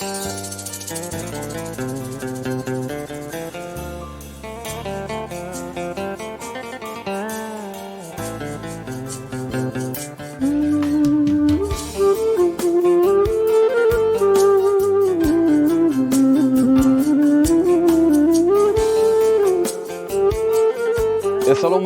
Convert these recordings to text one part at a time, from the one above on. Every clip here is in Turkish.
Assalamu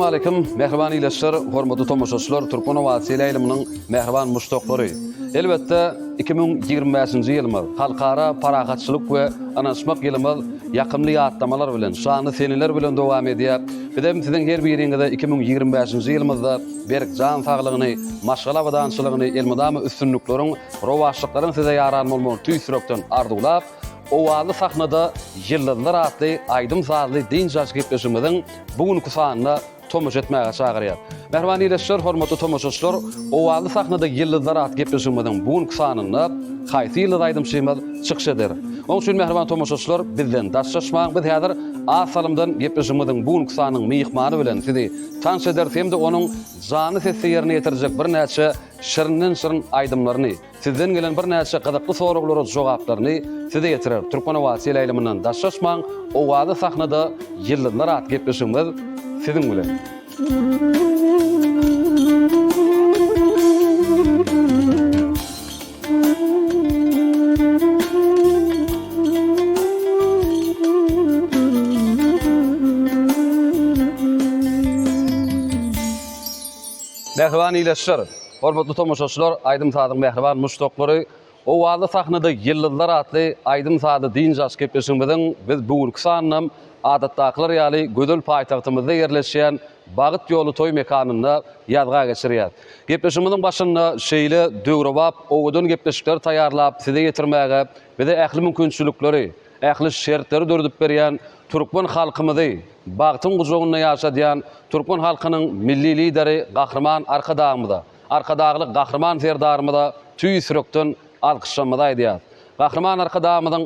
alaikum, mehriban iletişler, hormatly tomoşaçylar, Türkmen Owasy eýleminiň mehriban muşdoklary. Elbetde 2025-nji ýylymyz halkara paragatçylyk we anaşmak ýylymyz ýakymly ýatlamalar bilen, şany seneler bilen dowam edýär. Bizim siziň her biriňizde 2025-nji ýylymyzda berk jan saglygyny, maşgala badançylygyny, elmydamy üstünlikleriň, rowaşlyklaryň size ýaran bolmagy tüýsürekden ardulap, owaly sahnada ýyllar atly aýdym sazly din jas gepleşimiziň bugünkü sanyna tomoş etmäge çagyrýar. Mehriban iletişler, hormatly tomoşaçylar, owaly sahnada ýyllar atly gepleşimiziň bugünkü sanyna haýsy ýyly aýdym şeýmel çykyş eder. Onuň üçin mehriban tomoşaçylar bizden daşlaşmagy biz häzir asalymdan gepleşimiziň bugünkü sanynyň myhmany bilen sizi tanış eder hem-de onuň jany sesi ýerine ýetirjek bir näçe şirin aýdymlaryny, sizden gelen bir näçe gyzykly soraglara jogaplaryny size ýetirer. Türkmen Owasy eýleminiň daşlaşmagy owaly sahnada ýyllar atly gepleşimiz siziň bilen. Mehriban iletişler, hormatly tomoşaçylar, aýdym sadyň mehriban muşdoklary, owaly sahnada ýyllar atly aýdym sady din jas gepleşimiziň biz bugünkü sanyna adatdakylar ýaly gödel paýtagtymyzda ýerleşýän Bagyt ýolu toý mekanyna ýadga geçirýär. Gepleşimiziň başynda şeýle döwrebap, owdan gepleşikler taýýarlap size ýetirmäge we de ähli mümkinçilikleri, ähli şertleri dördüp berýän Türkmen halkymyzy Bagtyň gujagyna ýaşadýan Türkmen halkynyň milli lideri Gahrman arkadaglyk Gahrman serdarymyza tüýsürekden alkyşlamada edýär. Gahrman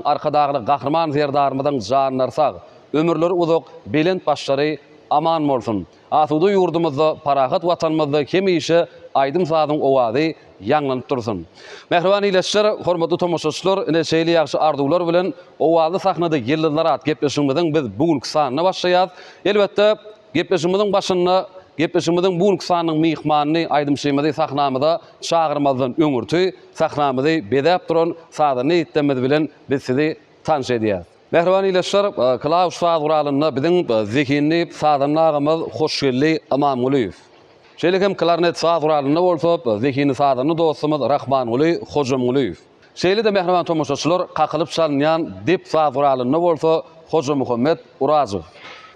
arkadaglyk Gahrman serdarymyzyň janyny sag, ömürleri uzak, belent başlary aman bolsun. Asudy ýurdumyzda, parahat watanymyzda hemişe aýdym sadyň owazy ýanglanyp dursun. Mehriban iletişler, hormatly tomoşaçylar, ine şeýle ýaxşy arzuwlar bilen owaly sahnada ýyllar atly gepleşimiziň biz bugünkü sanyna başlaýar. Elbetde gepleşimiziň bugünkü sanynyň myhmanyny aýdym şeýmeli sahnamyzda çagyrmazdan öňürtü, sahnamyzy bedäp duran sadyny etdemiz bilen biz sizi tanış edýär. Mehriban iletişler, Klaus Faduralyna biziň zekinli sadynlagymyz Hoşgelli Amamguliýew. Şeýlekem klarnet Faduralyna bolsa, zekini sadyny dostumyz Rahmanguly Hojamguliýew. Şeýle de mehriban tomoşaçylar kakylyp çalynýan dip Faduralyna bolsa Hoja Muhammed Urazow.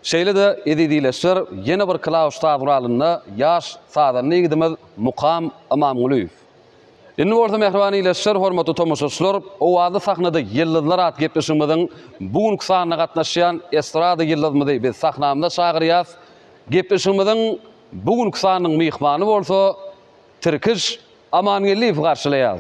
Şeýle de edidileşler ýene bir Klaus Faduralyna ýaş sadyny gidimiz Muqam Amamguliýew. Indi orta mehriban iletişler, hormatly tomoşaçylar, owaly sahnada ýyllar atly gepleşimiziň bugünkü sanyna gatnaşýan estrada ýyllarymyzy biz sahnamyzda çagyrýas. Gepleşimiziň bugünkü sanynyň myhmany bolsa Türkiş Amanyeliýew garşylaýar.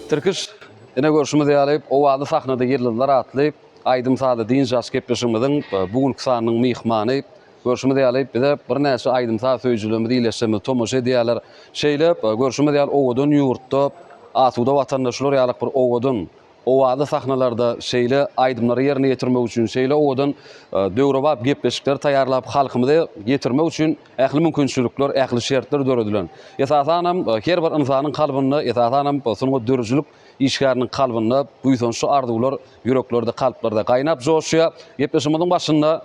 Türkiş ene görüşimiz ýalyp owaly sahnada ýyllar atly aýdym sady din jas gepleşimiziň bugünkü sanynyň myhmany görüşimiz ýalyp bize bir näçe aýdym sady söýjülerimizi iletişimiz tomoş edýärler. Şeýle görüşimiz ýaly owadan ýurtda asuda watandaşlar ýalyk bir owadan owaly sahnalarda şeýle aýdymlary ýerine ýetirmek üçin şeýle owadan döwrebap gepleşikler taýýarlap halkymyzy ýetirmek üçin ähli mümkinçilikler, ähli şertler döredilen. Esasanam her bir insanyň kalbyna, esasanam soňra dörjülük işgäriniň kalbyna buýsan şu arzuwlar ýüreklerde, kalplarda gaýnap joşýar. Gepleşimiziň başynda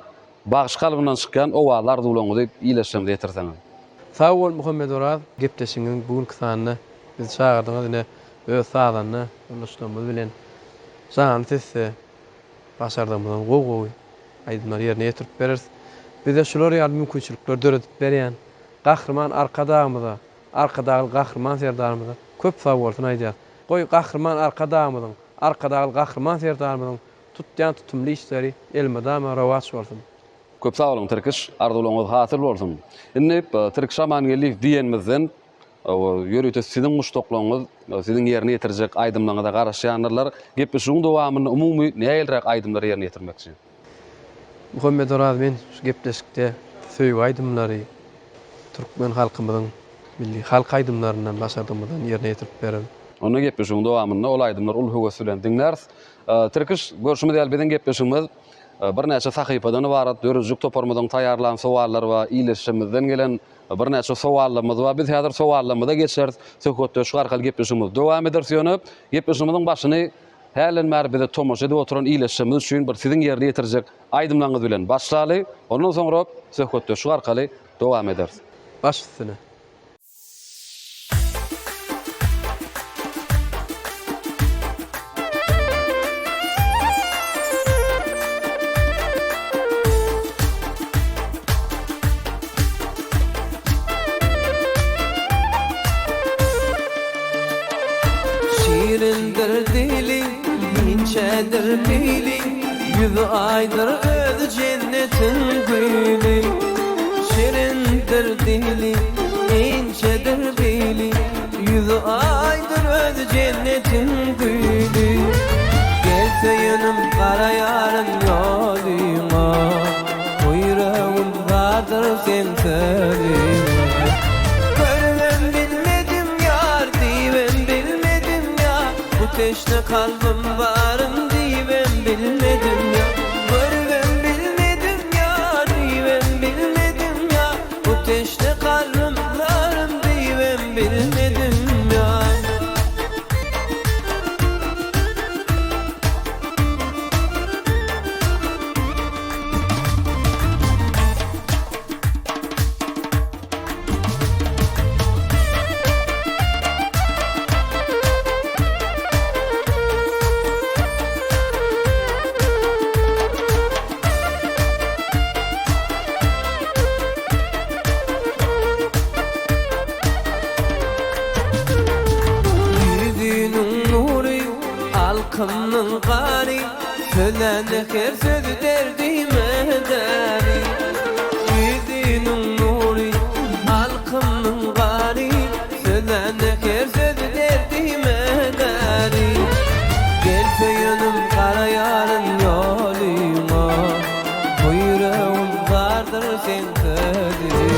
bagyş kalbynyň çykkan owalar arzuwlaryňy iletişimde ýetirseňiz. Sağ ol Muhammed Uraz, gepleşiňiň bugünkü sanyny biz çagyrdyňyz ine öz sadyny ulaşdyrmamyz bilen şan sesi başardığımızdan gowy aýdymlar ýerine ýetirip bereriz. Bize şular ýaly mümkinçilikler döredip berýän Gahrman arkadagy Gahrman serdarymyza köp sag bolsun aýdýar. Goý Gahrman arkadagy Gahrman serdarymyzyň tutýan tutumly işleri elmedama rawaç bolsun. Köp sag bolun Türkiş, arzuwlaryňyz hasyl bolsun. Indi Türkiş Amanyeliýew diýenmizden Yörüte sizin muştokluğunuz, sizin yerine getirecek aydımlarına da garaşýanlar, gepleşigiň dowamyny umumy näýelrek aydymlar yerine getirmekçi? Muhammed Oraz men şu gepleşikde söýüp aydymlary türkmen halkymyzyň milli halk aydymlaryndan başardymydan yerine getirip berem. Onu gepleşigiň dowamynda ol aydymlar ulhuga sülen dinlärs. Türkiş görüşmedi elbeden gepleşigimiz bir näçe sahypadan ibarat dörüzlük toparmadan taýarlan sowallar we ileşmeden gelen bir näçe sowallarymyz we biz häzir sowallarymyza geçer. Söhbetde şu arkaly gepleşigimiz dowam edersýanyp, gepleşigimiziň başyny hälen mer bize tomoş edip oturan ileşmemiz üçin bir sizin ýerine getirjek aydymlaryňyz bilen başlaly. Ondan soňra söhbetde şu arkaly dowam ederiz. Baş üstüne. Şirindir dili, inçedir bili, 100 aydır öz cennetin gülü. Şirindir dili, inçedir bili, 100 aydır öz cennetin gülü. Gelse yönüm kara yarın yoluma, Uyrağım vardır sen söyleme. Teşne kalbim varım diyem bilmedim ya. Görmem bilmedim ya, diyem bilmedim ya. Bu teşne kalbim varım diyem bilmedim ya. Halkımның gari, söylene her sözü derdime deri. Yüzünün nuri, halkımның gari, söylene her sözü derdime deri. Gelse yönüm kara yarın yoluma, Buyrağım vardır sen sözüme.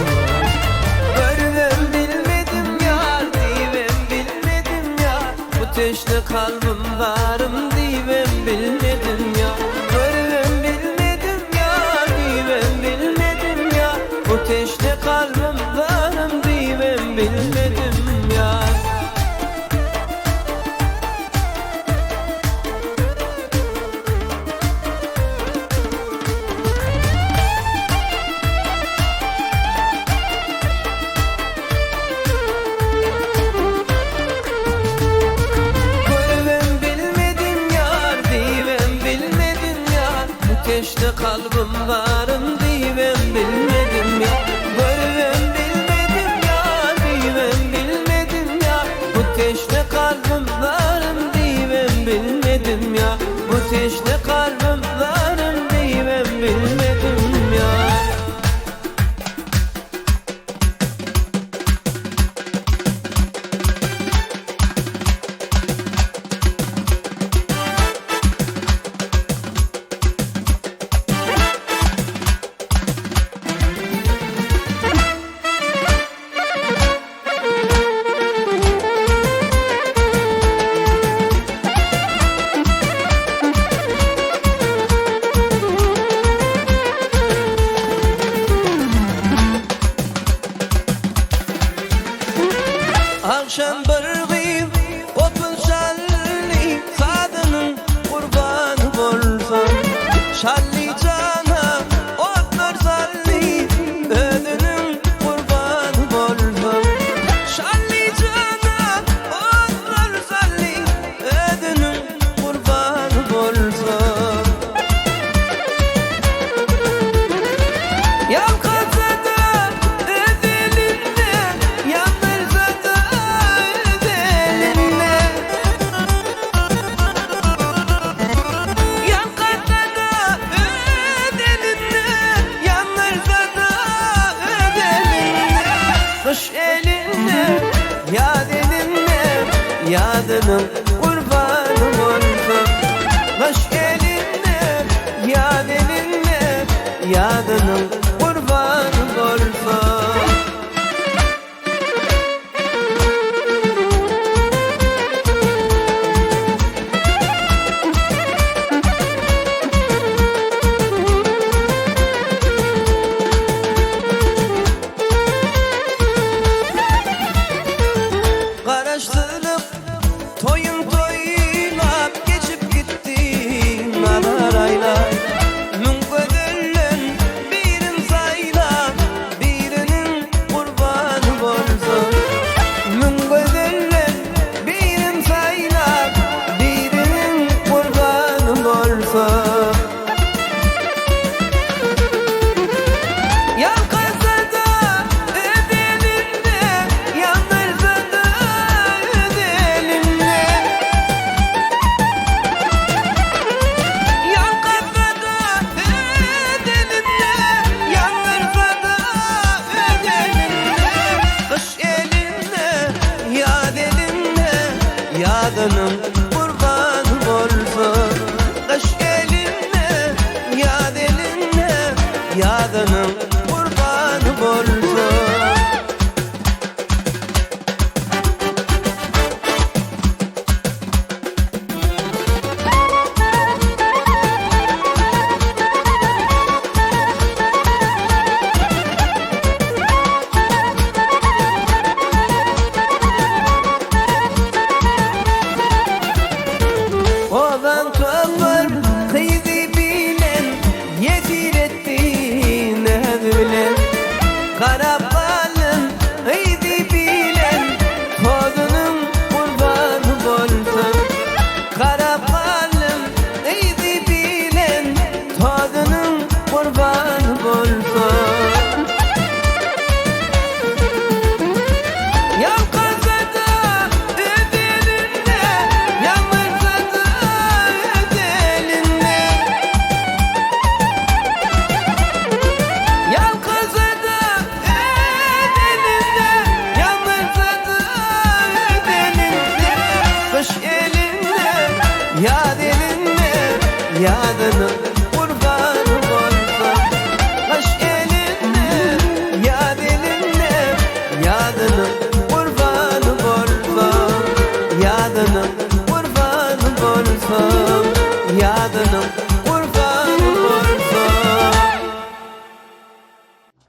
Görmem bilmedim yar, diyem bilmedim ya. Bu teşne kalbim varım diyem bilmedim ya. Görmem bilmedim ya, diyem bilmedim ya. Bu teşne kalbim varım diyem bilmedim ya. Teşne kalbim varım diyem bilmedim ya. Görmem bilmedim ya, diyem bilmedim ya. Bu teşne kalbim varım diyem bilmedim ya. Bu teşne kalbim varım diyem bilmedim ya. Akşam bir gıyım otun şalli, kadının kurbanı bolsam. Şalli cana otlar salli, ödünün kurbanı bolsam. Şalli cana otlar salli, ödünün kurbanı bolsam. Yalkasa da ödelimde, yanırsa da ödelimde. Yalkasa da ödelimde, yanırsa da ödelimde. Kış elinde, Yadının kurbanı bolsun. Baş elinle, yad elinle, yadının kurbanı bolsun. Karaştırıp toyun toylap geçip gitti nalar aylar. Müngödüllün birin saylap birinin kurbanı bolsun. Müngödüllün birin saylap birinin kurbanı bolsun. Yalkasa da ödelimde, yandırsa da ödelimde. Yalkasa da ödelimde, yandırsa da ödelimde. Kış elinde, yad elinde, yadının kurbanı bolsun. Kış elinde, yad elinde, yadının kurbanı bolsun. Oğlan topar kıydı bilen, yetir etti ne bilen. Kara balın kıydı bilen, tozunun kurbanı bolsun. Kara balın kıydı bilen, tozunun kurbanı bolsun. Yalkasa da ödelinde, yalvarsa da ödelinde. Yalkasa da ödelinde, yalvarsa da ödelinde. Kış elinde, yad elinde, yadının kurbanı bolsun. Kış elinde, yad elinde, yadının kurbanı bolsun. Yadının kurbanı bolsun. Yadının kurbanı bolsun.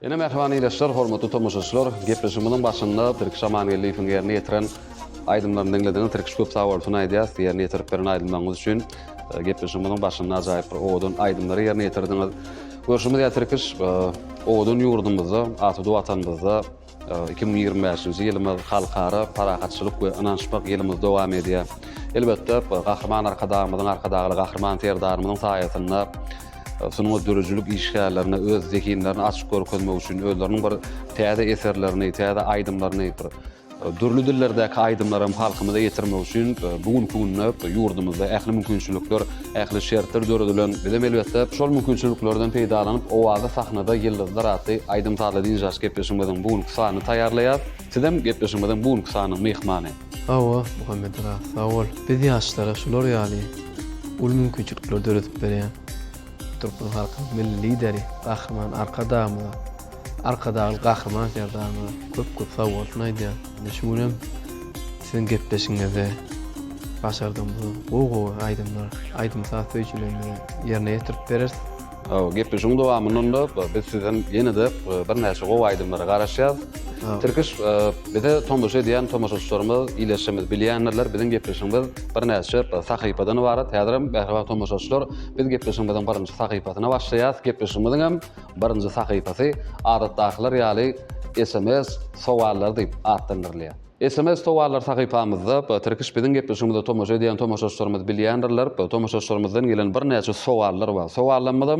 Ene merhaba ileşler, hormatly tomoşaçylar, gepleşigimiň başynda Türk şamanlygy fingerne ýetiren aýdymlaryny dinlediňiz, Türk köp sag bolsun aýdýas, ýerine ýetirip beren aýdymlaryňyz üçin gepleşigimiň başynda ajaýyp bir oğudun aýdymlary ýerine ýetirdiňiz. Görüşimiz ýetirkiş oğudun ýurdumyzda, atudy watanymyzda 2025-nji ýylymyz halkara paragatçylyk we ynançmak ýylymyz dowam edýär. Elbetde gahrman arkadagymyzyň arkadagyly gahrman terdarymyzyň saýatynda sunuň dörüjülük işgärlerini öz zekinlerini açyk görkezmek üçin özleriniň bir täze eserlerini, täze aýdymlaryny dürlü dillerdäki aýdymlary halkymyza ýetirmek üçin bugünkü günde ýurdumyzda ähli mümkinçilikler, ähli şertler döredilen bizim elbetde şol mümkinçiliklerden peýdalanyp owaza sahnada ýyldızlar atly aýdym taýlady ýaş gepleşigimiň bugünkü sany taýýarlaýar. Sizem gepleşigimiň bugünkü sanyň mehmany. Awa Muhammed Ra, sağ ol. Biz ýaşlara şular ýaly ul mümkinçilikler döredip berýän. Türkmen halkyň milli lideri, gahrman arkadagy gahrman ýerdämi köp sag bolsun aýdýar. Şunem sizin gepleşiňizde başardymyzy, aýdym saat öýçülerini ýerine ýetirip berersiz. Gepleşiň dowamynda biz sizden ýene-de bir näçe gowy aýdymlara garaşýar. Türkiş bize tomoş edýän tomoşaçlarymyz ileşimiz bilýänler biziň gepleşigimiz bir näçe sahypadan ibaret. Häzirem bähriwan tomoşaçylar biz gepleşigimiziň birinji sahypatyna başlaýas. Gepleşigimiziň hem birinji sahypasy adatdakylar ýaly SMS sowallar diýip atlandyrylýar. SMS sowallar sahypamyzda Türkiş biziň gepleşigimizde tomoş edýän tomoşaçlarymyz bilýändirler. Tomoşaçlarymyzdan gelen bir näçe sowallar bar. Sowallarymyzda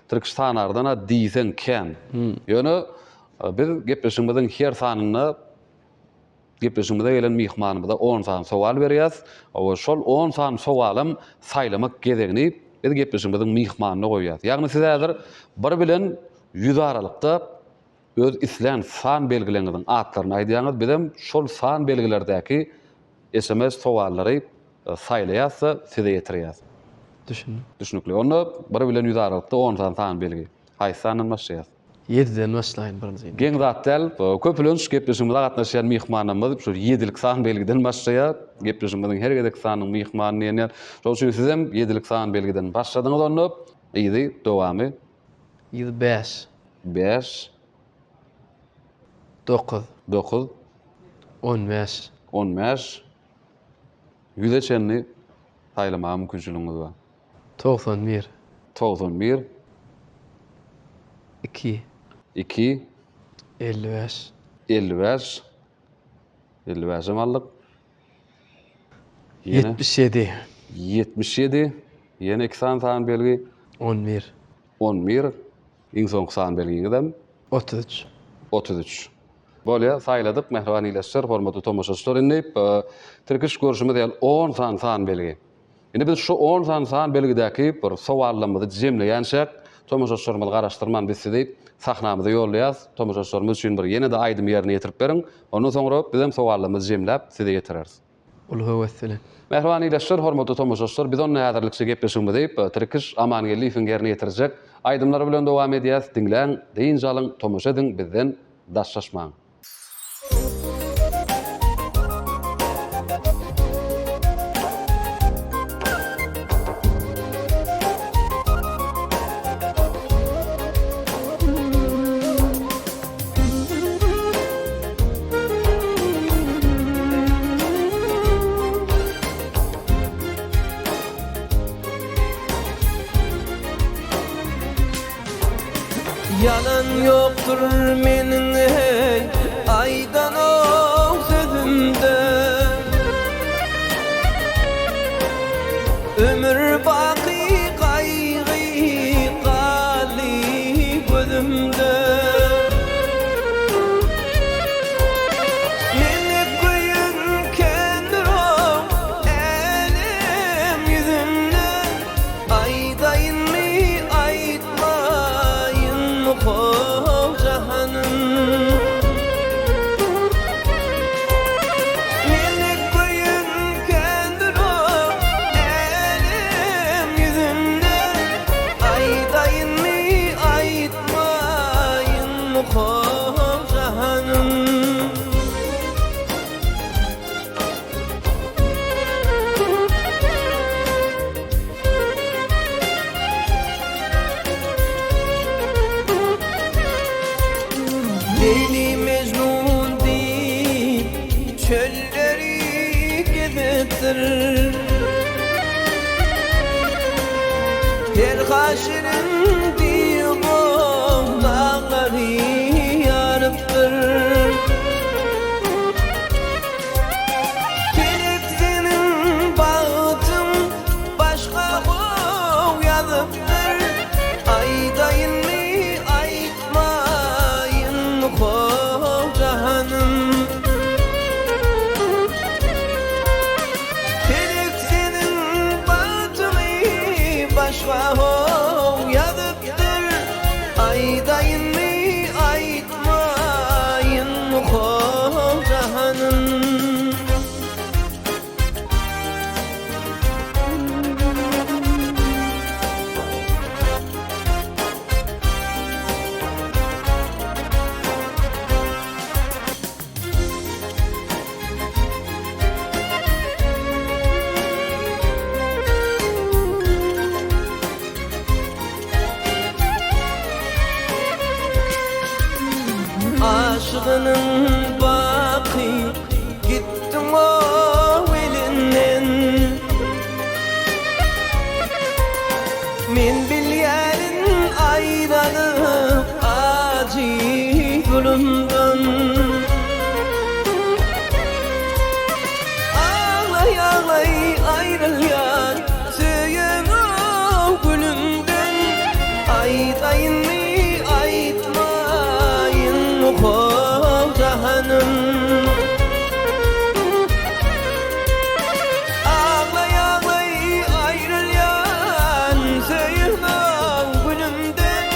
Türkiş sanardan diýsen ken. Ýöne biz gepleşigimiziň her sanyna gepleşigimizde gelen mehmanymyza 10 san sowal berýäs. O şol 10 san sowalym saýlamak gezegini biz gepleşigimiziň mehmanyna goýýas. Ýagny siz häzir bir bilen 100 aralykda öz islen san belgileňiziň atlaryny aýdýaňyz, bizem şol san belgilerdäki SMS sowallary saylaýasa size ýetirýär. Düşündüm. Düşnükli. Onu bir bilen ýüzarykda 10 tan belgi. Haýsanyň başlaýar. 7'den başlayın birinci. Geň zat del, köpülünç gepleşigimizde gatnaşýan mihmanymyz şu 7'lik san belgiden başlaýar. Gepleşigimizden her gedek sanyň mihmany ýene. Şol üçin siz hem 7'lik san belgiden başladyňyz onu. Ýygy dowamy 5, 5, 9, 9, 15, 15. Yüze çenli saýlama mümkinçiligiňiz bar. 91, 91, 2, 2, 55, 55, 55 mallyk. 77, 77, ýene 2 san belgi, 11, 11, iň soňky san belgiňizem 33. 33. Bolýa saýladyk, mehriban ileşler, hormatly tomoşaçylar, indi Türkiş görüşüme diýil 10 san belgi. Indi biz şu 10 san belgidäki bir sowallarymyzy jemleýänsek, tomoşaçlarymyzy garaşdyrman biz sizi sahnamyza ýollaýas. Tomoşaçlarymyz üçin bir ýene de aýdym ýerine ýetirip beriň. Ondan soňra bizim sowallarymyzy jemläp size ýetireriz. Ulu wesselen. Mehriban ileşler, hormatly tomoşaçylar, biz onu häzirlikçe gepleşigimiz diýip, Türkiş amangelli ýerine ýetirecek. Aýdymlar bilen dowam edýäs. Dinleň, deýince alyň, tomosha ediň, bizden daşlaşmaň. Yalan yoktur menin hey aydan o sözümde. Ömür baki kaygı gali gözümde. Meni koyun kendim elim yüzümden. Aydayın mi aytmayın muhov cahanım. Meni koyun kendim elim yüzümden. Aydayın mi aytmayın muhov cahanım. Leyli Mecnun değil, çölleri gezettir. Her haşirin diyor dağları yarıptır. Gerek senin bağıtın başka o yazıptır. Aydayın mi aytmayın muhov cahanım. Gerek senin bağıtın başka o yazıptır. Aydayın mi aytmayın muhov cahanım. Aşığının baki gittim o elinden. Men bilýärin aýralyp acı gülümden. Ağlay ağlay ayrılýan söýen o gülümden. Aýdayın mi aytmayın muhov cahanım. Ağlay ağlay ayrılýan söýen o gülümden.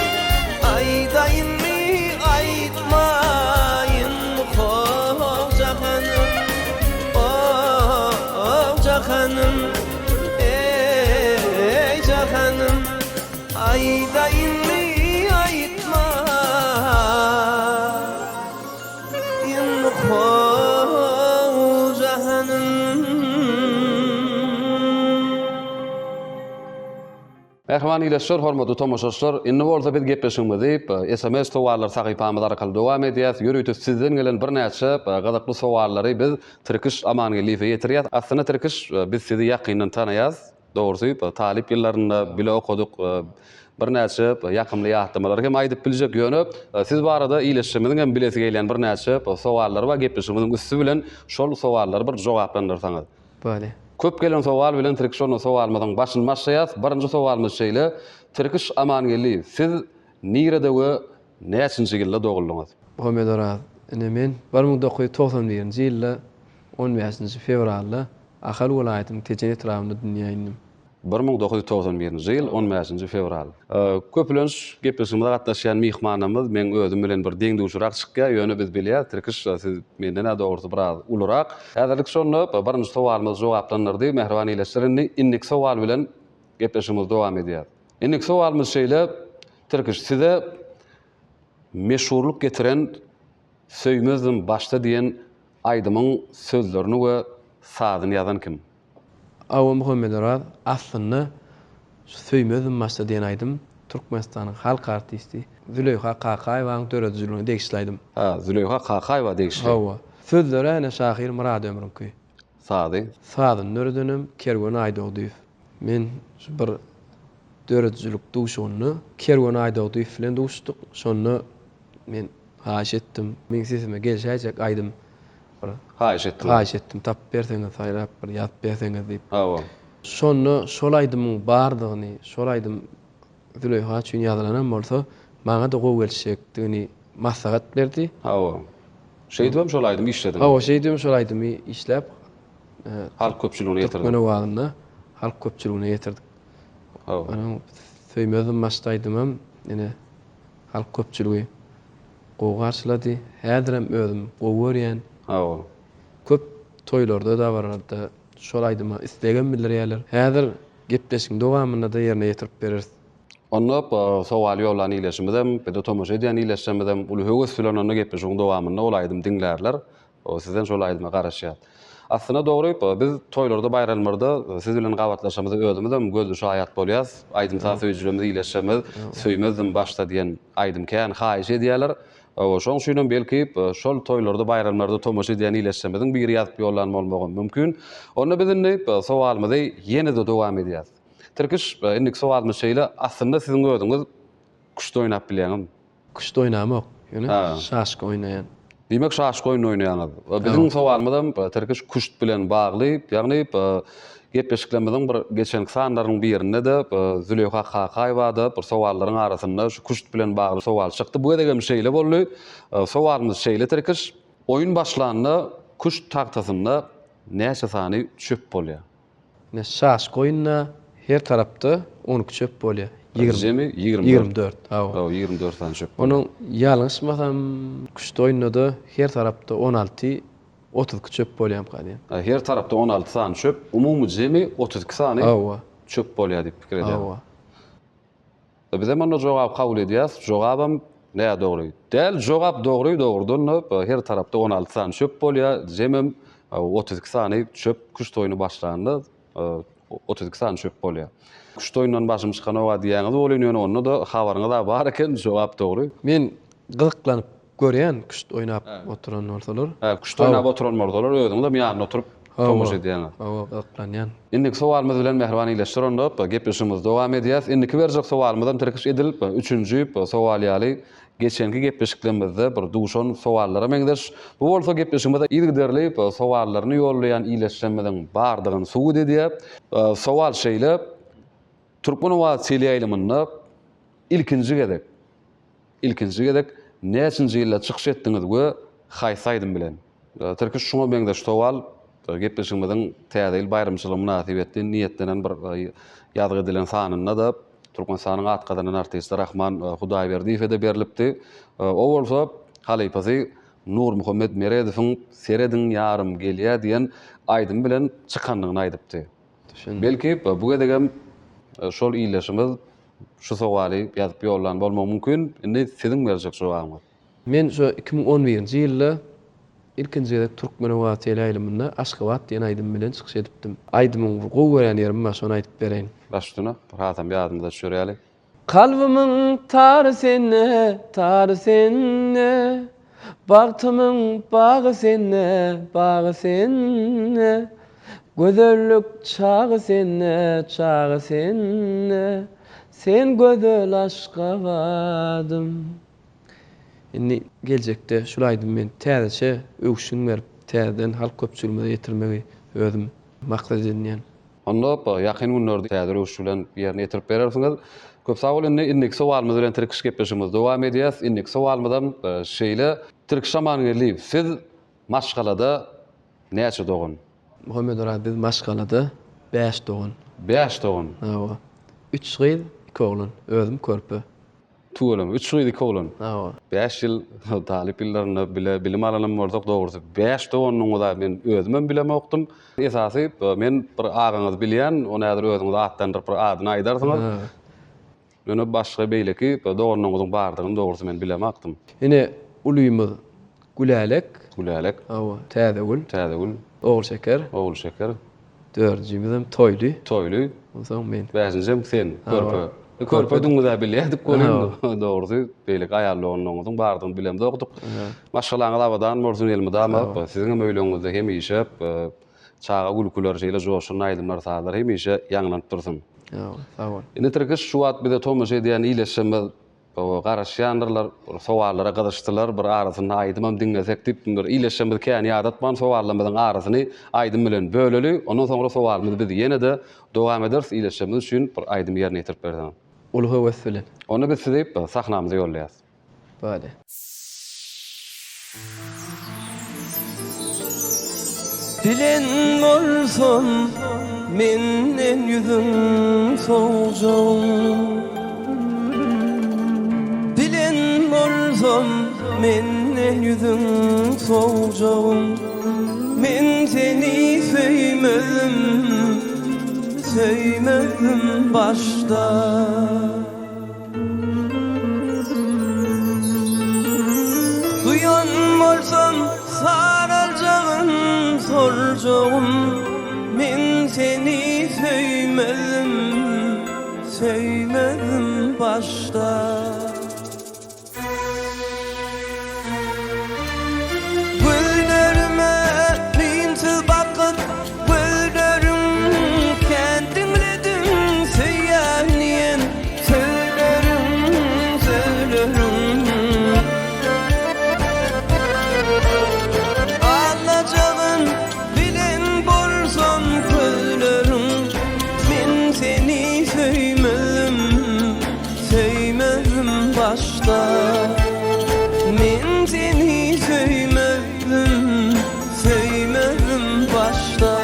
ayda inni aytma Mehriban ileşler, hormatly tomoşaçylar, inni bolsa biz gepleşmegi, SMS sowaller sahypamyz arkaly dowam edýär. Ýöregde sizden gelen bir näçe gazaply sowallary biz Türkiş amanylygy ýetirýär. Aslynda Türkiş biz sizi ýakyndan tanaýas. Dogrusy, talip ýyllarynda bile okuduk. Bir näçe ýakymly ýahtymlar hem aýdyp biljek ýöne siz barada ileşmediň hem bilesi gelen bir näçe sowallar we gepleşmediň üstü bilen şol sowallary bir jogaplandyrsaňyz. Bale. Köp gelen sowal bilen Türkiş onu sowalmadan başyn başlaýas. Birinji sowalymyz şeýle, Türkiş amanyly siz nirede we näçinji ýylda doguldyňyz? Muhammed Oraz. Men 1991-nji ýylda 15-nji fevralda Ahal welaýatynyň Tejen etrafynda dünýä indim. 1991-nji ýyl 15-nji fevral. Köplenç gepleşmede gatnaşýan mihmanymyz men özüm bilen bir deňdugşyrak çykýar, ýöne biz bilýär, Türkiş siz menden dogrusu biraz ulurak. Häzirlik şonu birinji sowalymyz jogaplanyrdy. Mehriban ileşlerini innik sowal bilen gepleşmemiz dowam edýär. Innik sowalymyz şeýle, Türkiş size meşhurluk getiren söýmezdim başta diýen aýdymyň sözlerini we sadyny ýazan kim? Awa Muhammed Oraz aslynda söýmezdim başda diýen aýdym Türkmenistanyň halk artisti Züleyha Qaqaýewaň döredijligine degişleýdim. Züleyha Qaqaýewa degişli. Hawa. Sözleri äne şahyr Murad Ömrünki. Sady. Sadyň nöredenim Kerwen Aýdogdyýew. Men şu bir döredijlik duşuny Kerwen Aýdogdyýew bilen duşdyk. Şonu men haýyş etdim. Men sesime gelşäjek aýdym. Haýyş etdim. Haýyş etdim. Tap berseňiz haýrap bir ýazyp berseňiz diýip. Hawa. Şonu şol aýdymyň bardygyny, şol aýdym Züleyha üçin ýazylanan bolsa, maňa da gowy gelşekdigini maslahat berdi. Hawa. Şeýdibem şol aýdym işledim. Hawa şeýdim şol aýdymy işläp Halk köpçüligine ýetirdim. Türkmen wagtynda halk köpçüligine ýetirdik. Hawa. Ana söýmezdim başda aýdymam, ene halk köpçüligi gowy garşylady. Häzirem özüm gowy görýän. Hawa. Köp toýlarda da barada şol aýdyma istegen bildirýärler. Häzir gepleşiň dowamyna da ýerine ýetirip bereriz. Onu sowal ýolan ileşmedem, pede tomoş edýän ileşmedem, uly höwes bilen onu gepleşiň dowamyna ol aýdym dinlärler. O sizden şol aýdyma garaşýar. Aslynda dogry, biz toýlarda bayramlarda siz bilen gawatlaşamyz özümizem gözlü şahyat bolýas. Aýdym söýjülerimiz ileşmez, söýmezdim başda diýen aýdym kän haýyş edýärler. Şoň şuňdan belki şol toýlarda bayramlarda tomoş edýän ileşmediň bir ýazyp ýollanma bolmagy mümkin. Onda biziň sowalymyzy ýene-de dowam edýäs. Türkiş indik sowalymyz şeýle, aslynda siziň özüňiz kuşda oýnap bilýäňmi? Kuşda oýnamak, ýöne şaşky oýnaýan. Demek şaşky oýun oýnaýaňyz. Biziň sowalymyzam Türkiş kuşt bilen bagly, ýagny gepleşiklemizin bir geçenki sanlaryň birinde de Züleyha Qaqaýewa bir sowallaryň arasynda şu kuşt bilen bagly sowal çykdy. Bu degem şeýle boldy. Sowalymyz şeýle Türkiş, oýun başlananda kuşt taktasynda näçe sany çöp bolýar? Ne şaşky oýunna her tarapda 12 çöp bolýar. 24. Hawa. 24 sany çöp. Onuň ýalňyşmasam kuşda oýunda da her tarapda 16 32 çöp bolýar kady. Her tarapda 16 sany çöp, umumy jemi 32 sany çöp bolýar diýip pikir edýär. Hawa. Biz hem jogap kabul edýäs. Jogabam näme dogry? Del jogap dogry-dogrudan her tarapda 16 sany çöp bolýar, jemem 32 sany çöp kuşda oýuny başlananda 32 sany çöp bolýar. Kuşda oýundan başym çykan owa diýäňiz bolýan, onu da habaryňyz da bar eken, jogap dogry. Men gyzyklanyp görýän kuşda oýnap oturan bolsalar. Kuşda oýnap oturan bolsalar, özüň de ýanyna oturup tomoş edýän. Hawa, gyzyklanýan. Indik sowalymyz bilen mehriban ileşdirende gepleşigimiz dowam edýär. Indiki berjek sowalymyzdan Türkiş edilip, üçüncü sowal ýaly geçenki gepleşiklerimizde bir duşan sowallara meňdeş. Bu bolsa gepleşigimizde ilgiderli sowallaryny ýollaýan ileşdirmeden bardygyny suwut edýär. Sowal şeýle, Türkmen wagty ýylymynda ilkinji gedek näçinji ýylda çykyş etdiňiz we haýsaýdym bilen. Türkiş şuňa meňdeş sowal gepleşigimizden täze ýyl bayramçylygy münasibetli niýetlenen bir ýazgy edilen sanyna da Türkmenistanyň atgadan artisti Rahman Hudaýberdiýew de berilipdi. O bolsa halypasy Nur Muhammed Meredowyň Seredin ýarym gelýär diýen aýdym bilen çykandygyny aýdypdy. Belki bu gedegem şol iýleşimiz şu sowaly ýazyp ýollan bolmagy mümkin. Indi sizin berjek sowalyňyz. Men şu 2011-nji ýylda ilkinji ýerde Türkmen Wasiýa ýylymynda Aşgabat diýen aýdym bilen çykyş edipdim. Aýdymyň gowy gören ýerim bar, şonu aýdyp bereýin. Başdyna bir hatam ýadymda düşürýäli. Kalbimiň tar senne, bagtymyň bagy senne, gözellik çagy senne, sen gözel aşkabadym. Indi geljekde şulaýdym men täzeçe öwüşüň berip, täzeden halk köpçülüğüne ýetirmegi özüm maksat edinýän. Onda ýakyn günlerde täze öwüşülen ýerine ýetirip berersiňiz. Köp sag bolun, indik sowalymyz bilen tirkiş gepleşigimiz dowam edýäs. Indik sowalymyzdan şeýle tirkiş şamany gelip, siz maşgalada näçe dogun? Muhammed Orad biz maşgalada 5 dogun. 5 dogun. Hawa. 3 gyz, 2 oglan, özüm körpü. Tuğulum, 3 ýyl 2 oglan. Hawa. 5 ýyl talip ýyllaryna bile bilim alanam bolsak dogrusu 5 dogunyň da men özüm bileme okdum. Esasy men bir agaňyz bilýän, ony häzir özüňiz atlandyryp bir adyny aýdarsyňyz. Ýöne başga beýleki dogunyňyzyň bardygyny dogrusu men bileme akdym. Ine uluýumyz Gülälek, Hawa, täze gül, ogul şeker, dördüncümizem toyly. Oňsoň men. Bäşinjem sen, körpü. Körpü duňy da bilýärdik golym. Dogrusu beýleki aýallanyňyzyň bardygyny bilemde okduk. Maşgalaňyz abadan morsun elmedama, siziň möýleňizde hem işep, çağa gülküler şeýle joşun aýdymlar saýlar hem işe ýanglanyp dursun. Sağ ol. Indi tirkiş şu wagt bide tomaş edýän iýleşmez, garaşýandylar, sowallara gyzyşdylar, bir arasyny aýdymam diňesek dip bir iýleşmez kän ýadatman sowallarymyzyň arasyny aýdym bilen böleli, ondan soňra sowalymyzy biz ýene-de dowam ederiz iýleşmez üçin bir aýdym ýerine ýetirip berdim. Ulu höwes bilen. Onu biz size sahnamıza yollayız. Bade. Dilen bolsun menden yüzün soğucağım. Dilen bolsun menden yüzün soğucağım. Men seni söymedim başta. Duyan bolsam saralacağım, soracağım. Men seni söymedim başta. Güllerime minsiz bakıp, güllerim kendimledim söyleyen. Söylerim. Alacağın bilen bolsam güllerim, men seni söymedim başta. Men seni söymedim başta.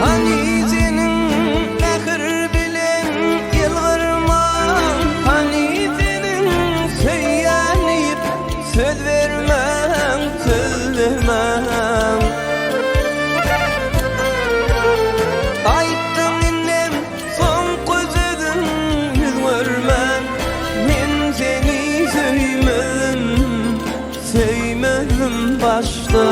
Hani senin ahir bilen yılgırman, hani senin söylenip söz vermem. Ayttım innem son gözüdün yüz görmem. Men seni söymedim başta.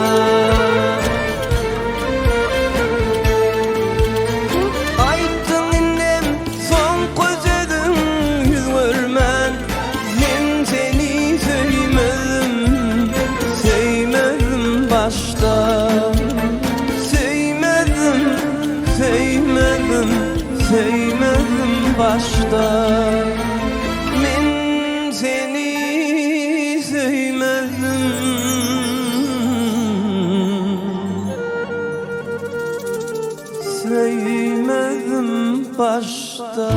Söymedim başta men seni söymedim Söymedim başta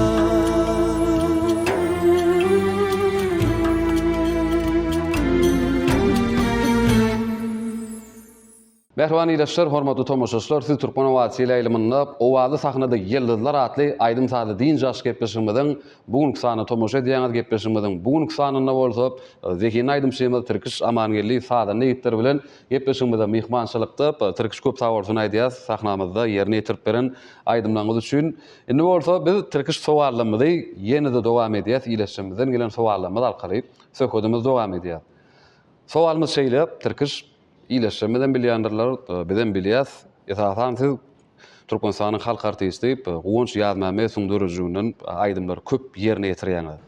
Merhaba ýylaşlar, hormatly tomoşaçylar, siz Türkmen Owasy ýylymynda owazy sahnada ýyldızlar atly aýdym sady diň jaş gepleşigimiziň bugünkü sany tomoşa diýen gepleşigimiziň bugünkü sanyna bolsa Zeki Naýdym şeýle Türkiş Amangelli sadany ýetdir bilen gepleşigimizde mehmançylykda Türkiş köp sawalsyny aýdýas sahnamyzda ýerine ýetirip beren aýdymlaryňyz üçin. Indi bolsa biz Türkiş sowallarymyzy ýene-de dowam edýäs, ýylaşymyzdan gelen sowallarymyz arkaly söhbetimiz dowam edýär. Sowalymyz şeýle Türkiş İyileşmeden bilýändirler, bilen bilýäs. Esasan siz Türkmenistanyň halk artisti, Gowunç Ýazmamy suňdurjynyň aýdymlary köp ýerine ýetirýär.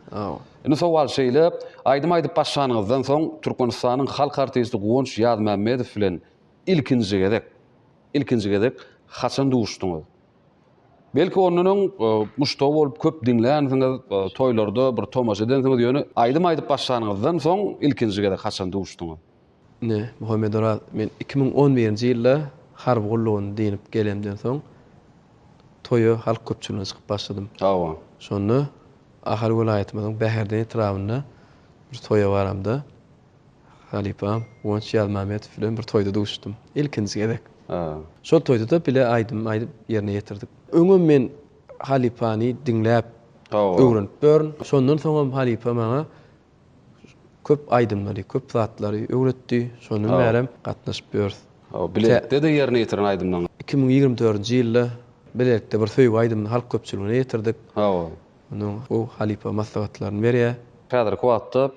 Indi sowal şeýle, aýdym aýdyp başlanyňyzdan soň Türkmenistanyň halk artisti Gowunç Ýazmamy bilen ilkinji gedek haçan duşdyňyz? Belki onuň muştaw bolup köp dinlänsiňiz, toýlarda bir tomaşa edensiňiz ýöne aýdym aýdyp başlanyňyzdan soň ilkinji gedek haçan duşdyňyz? Ne, Muhammed Oral, men 2011-nji ýylda harby gullugyny dinip gelemden soň toýa halk köpçüligine çykyp başladym. Şonu Ahal welaýatymyzyň Bäherden etrawyna bir toýa baramda. Halipam Gowunç Ýazmamy bilen bir toýda duşdum. Ilkinji gedek. Şol toýda da bile aýdym aýdyp ýerine ýetirdik. Öňüm men Halipany dinläp öwrenip börn. Şondan soň Halipa maňa köp aýdymlary, köp zatlary öwretdi. Şonu merem gatnaşyp börs. Biletde de ýerine ýetiren aýdymlaryň. 2024-nji ýylda biletde bir söýgü aýdymny halk köpçüligine ýetirdik. Onuň o Halipa maslahatlaryny berýär. Häzirki wagtda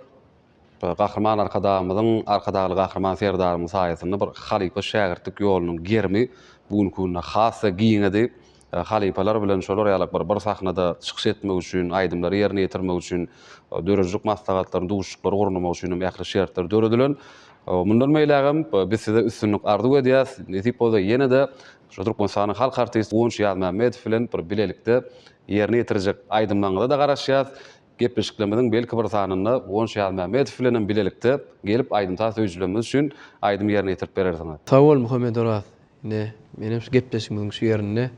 gahrman arkadaly gahrman serdarymyz saýasynda bir Halipa şägirdlik ýolunyň germi bugünkü güne hassa giňedi. Halipalar bilen şolar ýalyp bir sahnada çykyş etmek üçin, aýdymlary ýerine ýetirmek üçin, dörejlik maslahatlaryny duşuklary gurnamak üçin ýakly şertler döredilen. Mundan meýlegem biz size üstünlük arzu edýäs. Netip bolsa ýene-de şu Türkmenistanyň halk artisti Gowunç Ýazmamy bilen bir bilelikde ýerine ýetirjek aýdymlaryňyza da garaşýas. Gepleşiklerimiziň belki bir sanyna Gowunç Ýazmamy bilen bilelikde gelip aýdym taýýarlamagy üçin aýdym ýerine ýetirip berersiňiz. Sag bol Muhammed Oral. Ne, menem şu gepleşigimiziň şu ýerine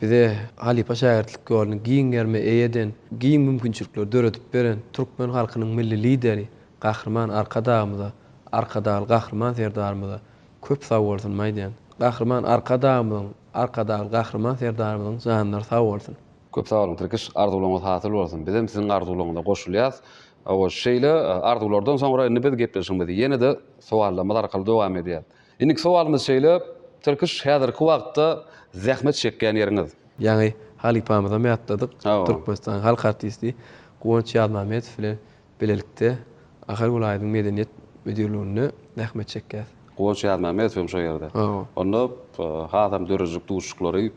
bize Halipa şägirdlik ýoluny giňerme eýeden, giň mümkinçilikleri döredip beren Türkmen halkynyň milli lideri, gahrman arkadamyza, arkadaly gahrman serdarymyza köp sag bolsun maýdan. Gahrman arkadaly gahrman serdarymyzyň janlary sag bolsun. Köp sag bolun, Türkiş arzuwlaryňyz hasyl bolsun. Bizem siziň arzuwlaryňyza goşulýas. O şeýle arzuwlardan soňra indi biz gepleşigimiz ýene-de sowallar arkaly dowam edýär. Indi sowalymyz şeýle, Türkiş häzirki wagtda zähmet çekýän ýeriňiz. Ýani Halipamyza meýatladyk. Türkmenistan halk artisti Gowunç Ýazmamy bilen bilelikde Ahal welaýatynyň medeniýet müdirligine zähmet çekýär. Gowunç Ýazmamy bilen şo ýerde. Onda hasam dörejlik duşuklary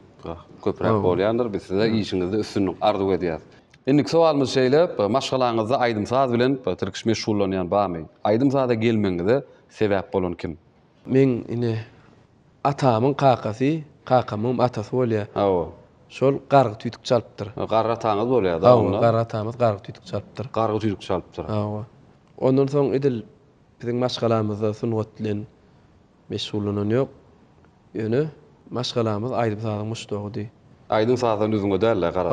köpräk bolýandyr. Biz size işiňizde üstünlük arzu edýäs. Indi sowalymyz şeýle, maşgalaňyzda aýdym saz bilen Türkiş meşgullanýan bamy. Aýdym sada gelmeňize sebäp bolan kim? Men ine atamyň kakasy, kakamyň atasy bolýar. Şol gargy tüýtük çalypdyr. Garry ataňyz bolýar da onda. Garry atamyz gargy tüýtük çalypdyr. Gargy tüýtük çalypdyr. Ondan soň edil biziň maşgalamyzda sungat bilen meşgullanýan ýok. Ýöne maşgalamyz aýdym sazyň muşdagy. Aýdym sazyň özüňe däller gara.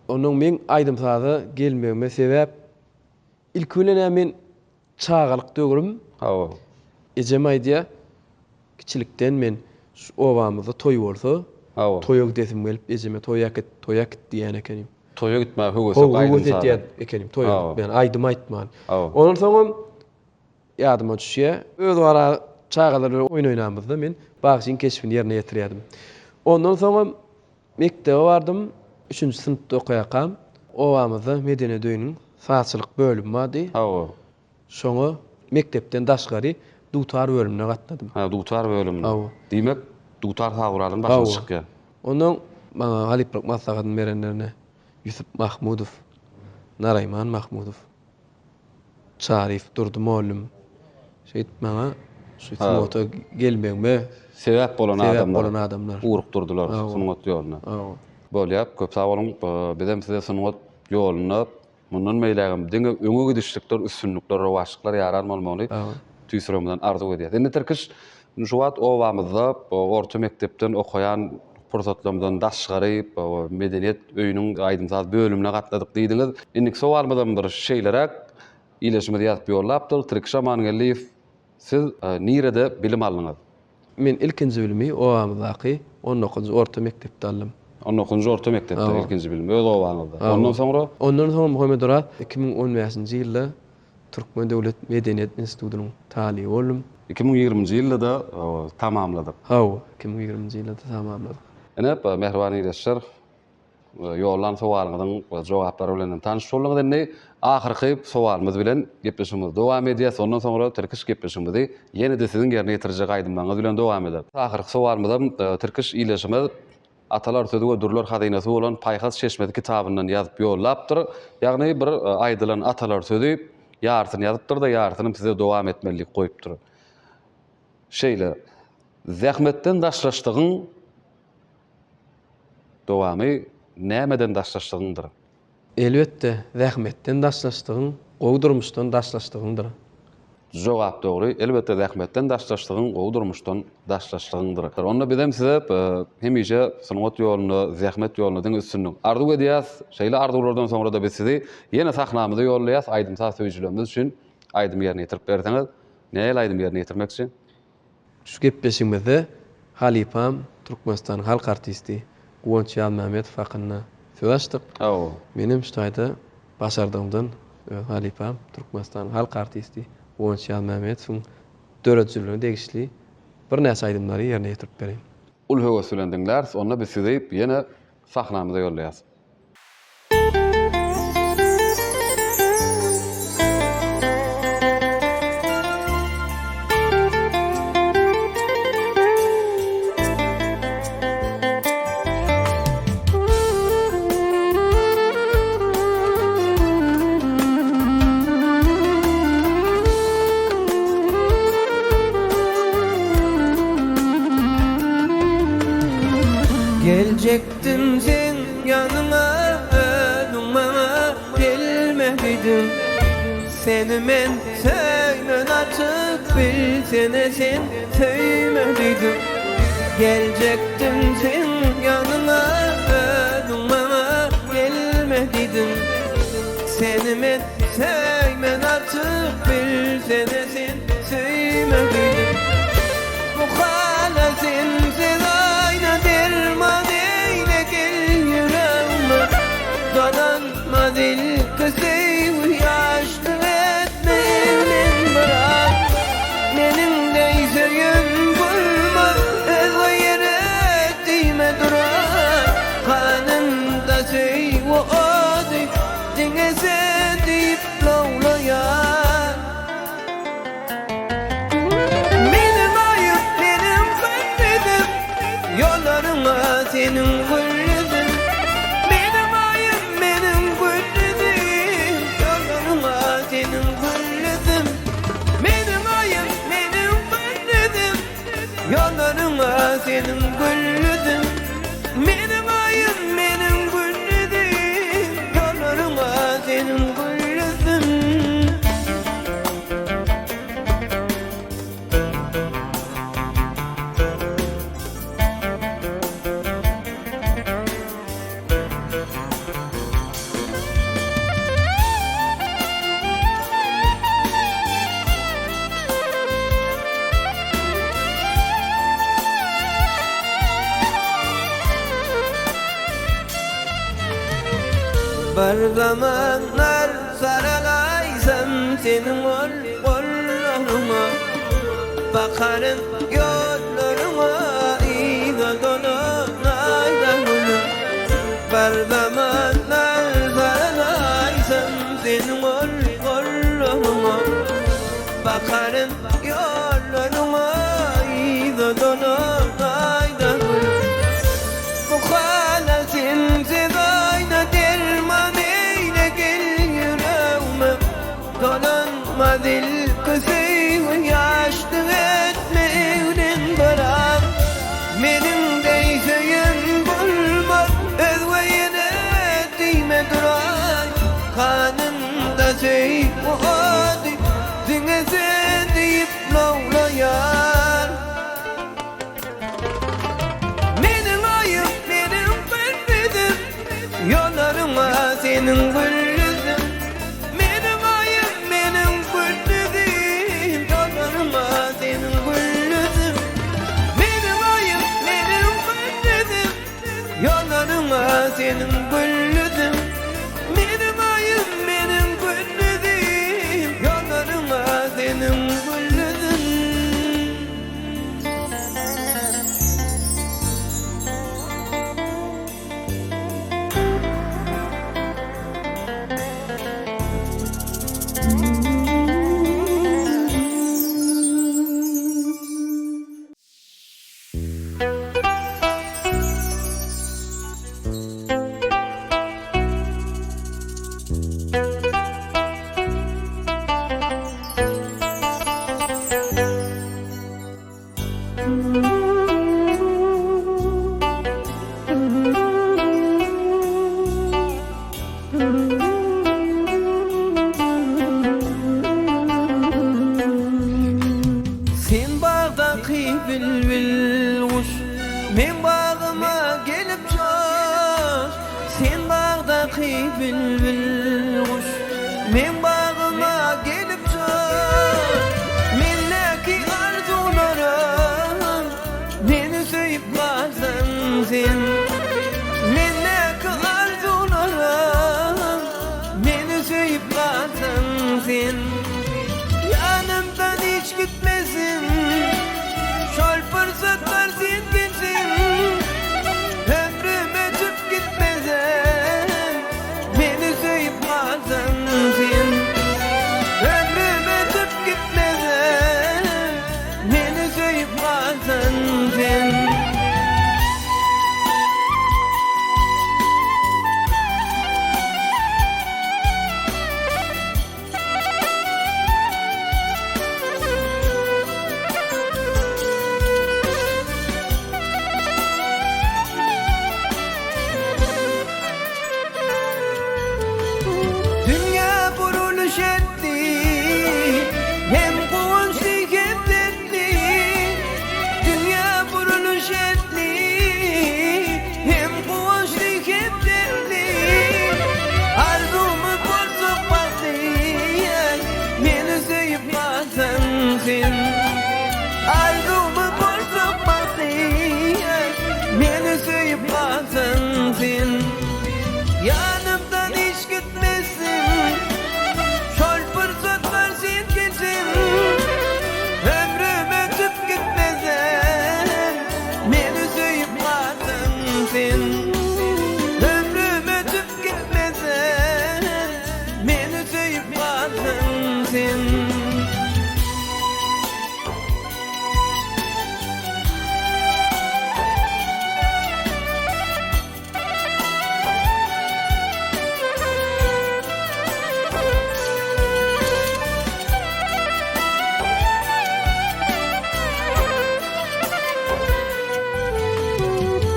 Onuň men aýdym sazy gelmegime sebäp ilk bilen men çağalyk dögürüm. Ejem aýdýa kiçilikden men şu obamyzda toý bolsa, toýa gidesim gelip ejeme toýa git diýen ekenim. Toýa gitmäk höwesek aýdym sazy ekenim toýa. Ben aýdym aýtman. Ondan soň ýadyma düşýär. Öz ara çağalar oýnaýnamyzda men bagşyň keşfini ýerine ýetirýärdim. Ondan soň mektebe bardym. 3-nji synpda okuýakam. Obamyzda medeniýet öýüniň saççylyk bölümi bardy. Şoňa mektepden daşgary dutar bölümine gatnadym. Dutar bölümine. Diýmek, dutar saguralyň başyna çykýar. Onuň maňa Haliplik maslahatyny berenlerine Yusuf Mahmudow, Narayman Mahmudow, Şarif Durdumollum, şeýit maňa şu sınawta gelmegime sebäp bolan adamlar. Uruk durdular sungat ýoluna. bolýar. Köp sag bolun. Bizem size sunugat ýoluna mundan meýlegim diňe öňe gidişlikler, üstünlikler, rowaşlyklar ýarar bolmaly. Tüýsüremden arzu edýär. Indi Türkiş şu wagt owamyzda orta mekdepden okuyan pursatlarymdan daşgaryp medeniýet öýüniň aýdymsaz bölümine gatladyk diýdiňiz. Indi sowalmadan bir şeýlerek ileşmede ýazyp ýollapdyr. Türkiş Amangeliýew, siz nirede bilim aldyňyz? Men ilkinji bilimi owamyzdaky 19-njy orta mektepde aldım. 19-njy orta mektepde ilkinji bilim öz owamyzda. Ondan soňra Muhammed Uraz 2015-nji ýylda Türkmen Döwlet Medeniýet Institutynyň taly boldum. 2020-nji ýylda da tamamladyk. 2020-nji ýylda tamamladyk. Enep Mehribany Ýeşer ýollan sowalyňyň jogaplary bilen tanyş bolýar. Ahyrky sowalymyz bilen gepleşmemiz dowam edýär. Ondan soňra Türkiş gepleşmemizi ýene-de siziň ýerine ýetirjek aýdymlaryňyz bilen dowam eder. Ahyrky sowalymyzda Türkiş ileşmez atalar sözü we durlar hadynasy bolan Paýhas Şeşmedi kitabyndan ýazyp ýollapdyr. Ýagny bir aýdylan atalar sözü ýartyny ýazypdyr da ýartyny size dowam etmelik goýupdyr. Şeýle zähmetden daşlaşdygyň dowamy nämeden daşlaşdygyňdyr? Elbetde zähmetden daşlaşdygyň, gowdurmuşdan daşlaşdygyňdyr. Jogap dogry. Elbetde zähmetden daşlaşdygyň, gowdurmuşdan daşlaşdygyňdyr. Onda bizem size hemişe sunugat ýoluna, zähmet ýoluna diň üstünlük arzu edýäs. Şeýle arzulardan soňra da biz sizi ýene sahnamyza ýollaýas. Aýdymsaz söýjülerimiz üçin aýdym ýerine ýetirip berdiňiz. Näme aýdym ýerine ýetirmek üçin? Şu gepleşigimizde Halipam, Türkmenistan halk artisti Guwonç Ýalmametow hakyna söz açdyk. Menim şu taýda başardygymdan Halipam, Türkmenistan halk artisti Guwonç Ýalmametowyň döretçiligine degişli bir näçe aýdymlary ýerine ýetirip berýin. Ul höweslendiňler, onda biz sizi ýene sahnamyza ýollaýas. Gelecektin sen yanıma, önüme gelmedin. Seni men söyle açık bilsene sen söymedin. Gelecektin sen yanıma, önüme gelmedin. Seni men söyle açık bilsene sen söymedin. Bu hala sensiz ayna derman eyle gel yüreğime. Dolanma dil kısayı yaşlı etme evlen bırak. Benim neyse yön bulma özü yere ettiğime durar. Kanımda söy o adı dine sen deyip lawlayan. Yollarına senin gülledin, benim ayım benim gülledin. Yollarına senin gülledin, benim ayım benim gülledin. Yollarına senin gülledin, benim ayım benim gülledin. Yollarına senin gülledin. Bir zamanlar saralaysam senin kollarıma, bakarım yollarıma, iyide dolunayda gülüm. Bir zamanlar saralaysam senin kollarıma, bakarım yollarıma, iyide dolunayda gülüm. Bu hala sensiz ayna derman eyle gel yüreğime. Dolanma dil kısayı yaşlı etme evlen bırak. Benim deyse yön bulmaz özü Yollarıma senin güllüdüm. Benim ayım benim güllüdüm. Yollarıma senin güllüdüm. Benim ayım benim güllüdüm. Yollarıma senin güllüdüm. Benim ayım benim güllüdüm. Yollarıma senin güllüdüm. Sen bağdaki bülbül kuş, men bağıma gelip coş. Sen bağdaki bülbül kuş, men bağıma gelip coş. Minneki arzularım, beni söyüp kalsan sen. Minneki arzularım, beni söyüp kalsan sen. Yanımdan hiç gitmesin, şol fırsatlar sen kimsin. Ömrüm ötüp gitmesen, beni söyüp kalsan sen. Ömrüm ötüp gitmesen, beni söyüp kalsan sen. Dünya buruluş etti, hem kuvunçlu hem dertli. Dünya buruluş etti, hem kuvunçlu hem dertli. Arzumu bozup baktı, beni söyüp kalsan sen. Arzumu bozup baktı, beni söyüp kalsan sen. Yanımdan hiç gitmesin, şol fırsatlar sen kimsin. Ömrüm ötüp gitmesen, beni söyüp kalsan sen. Ömrüm ötüp gitmesen, beni söyüp kalsan sen.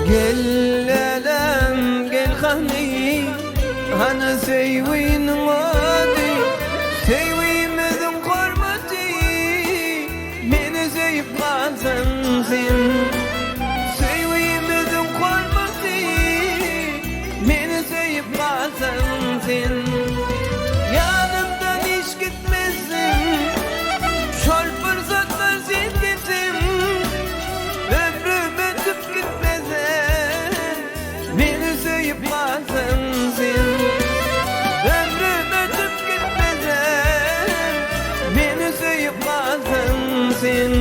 Gel elem gel hani, hana seyvin vadi. Seyvimizin kormati, beni seyip kalsan sen. Seyvimizin kormati, beni seyip kalsan sen. Yanımdan hiç gitmesin, şol fırsatlar sen kimsin. Ömrüm ötüp gitmesen, beni söyüp kalsan sen. Ömrüm ötüp gitmesen, beni söyüp kalsan sen.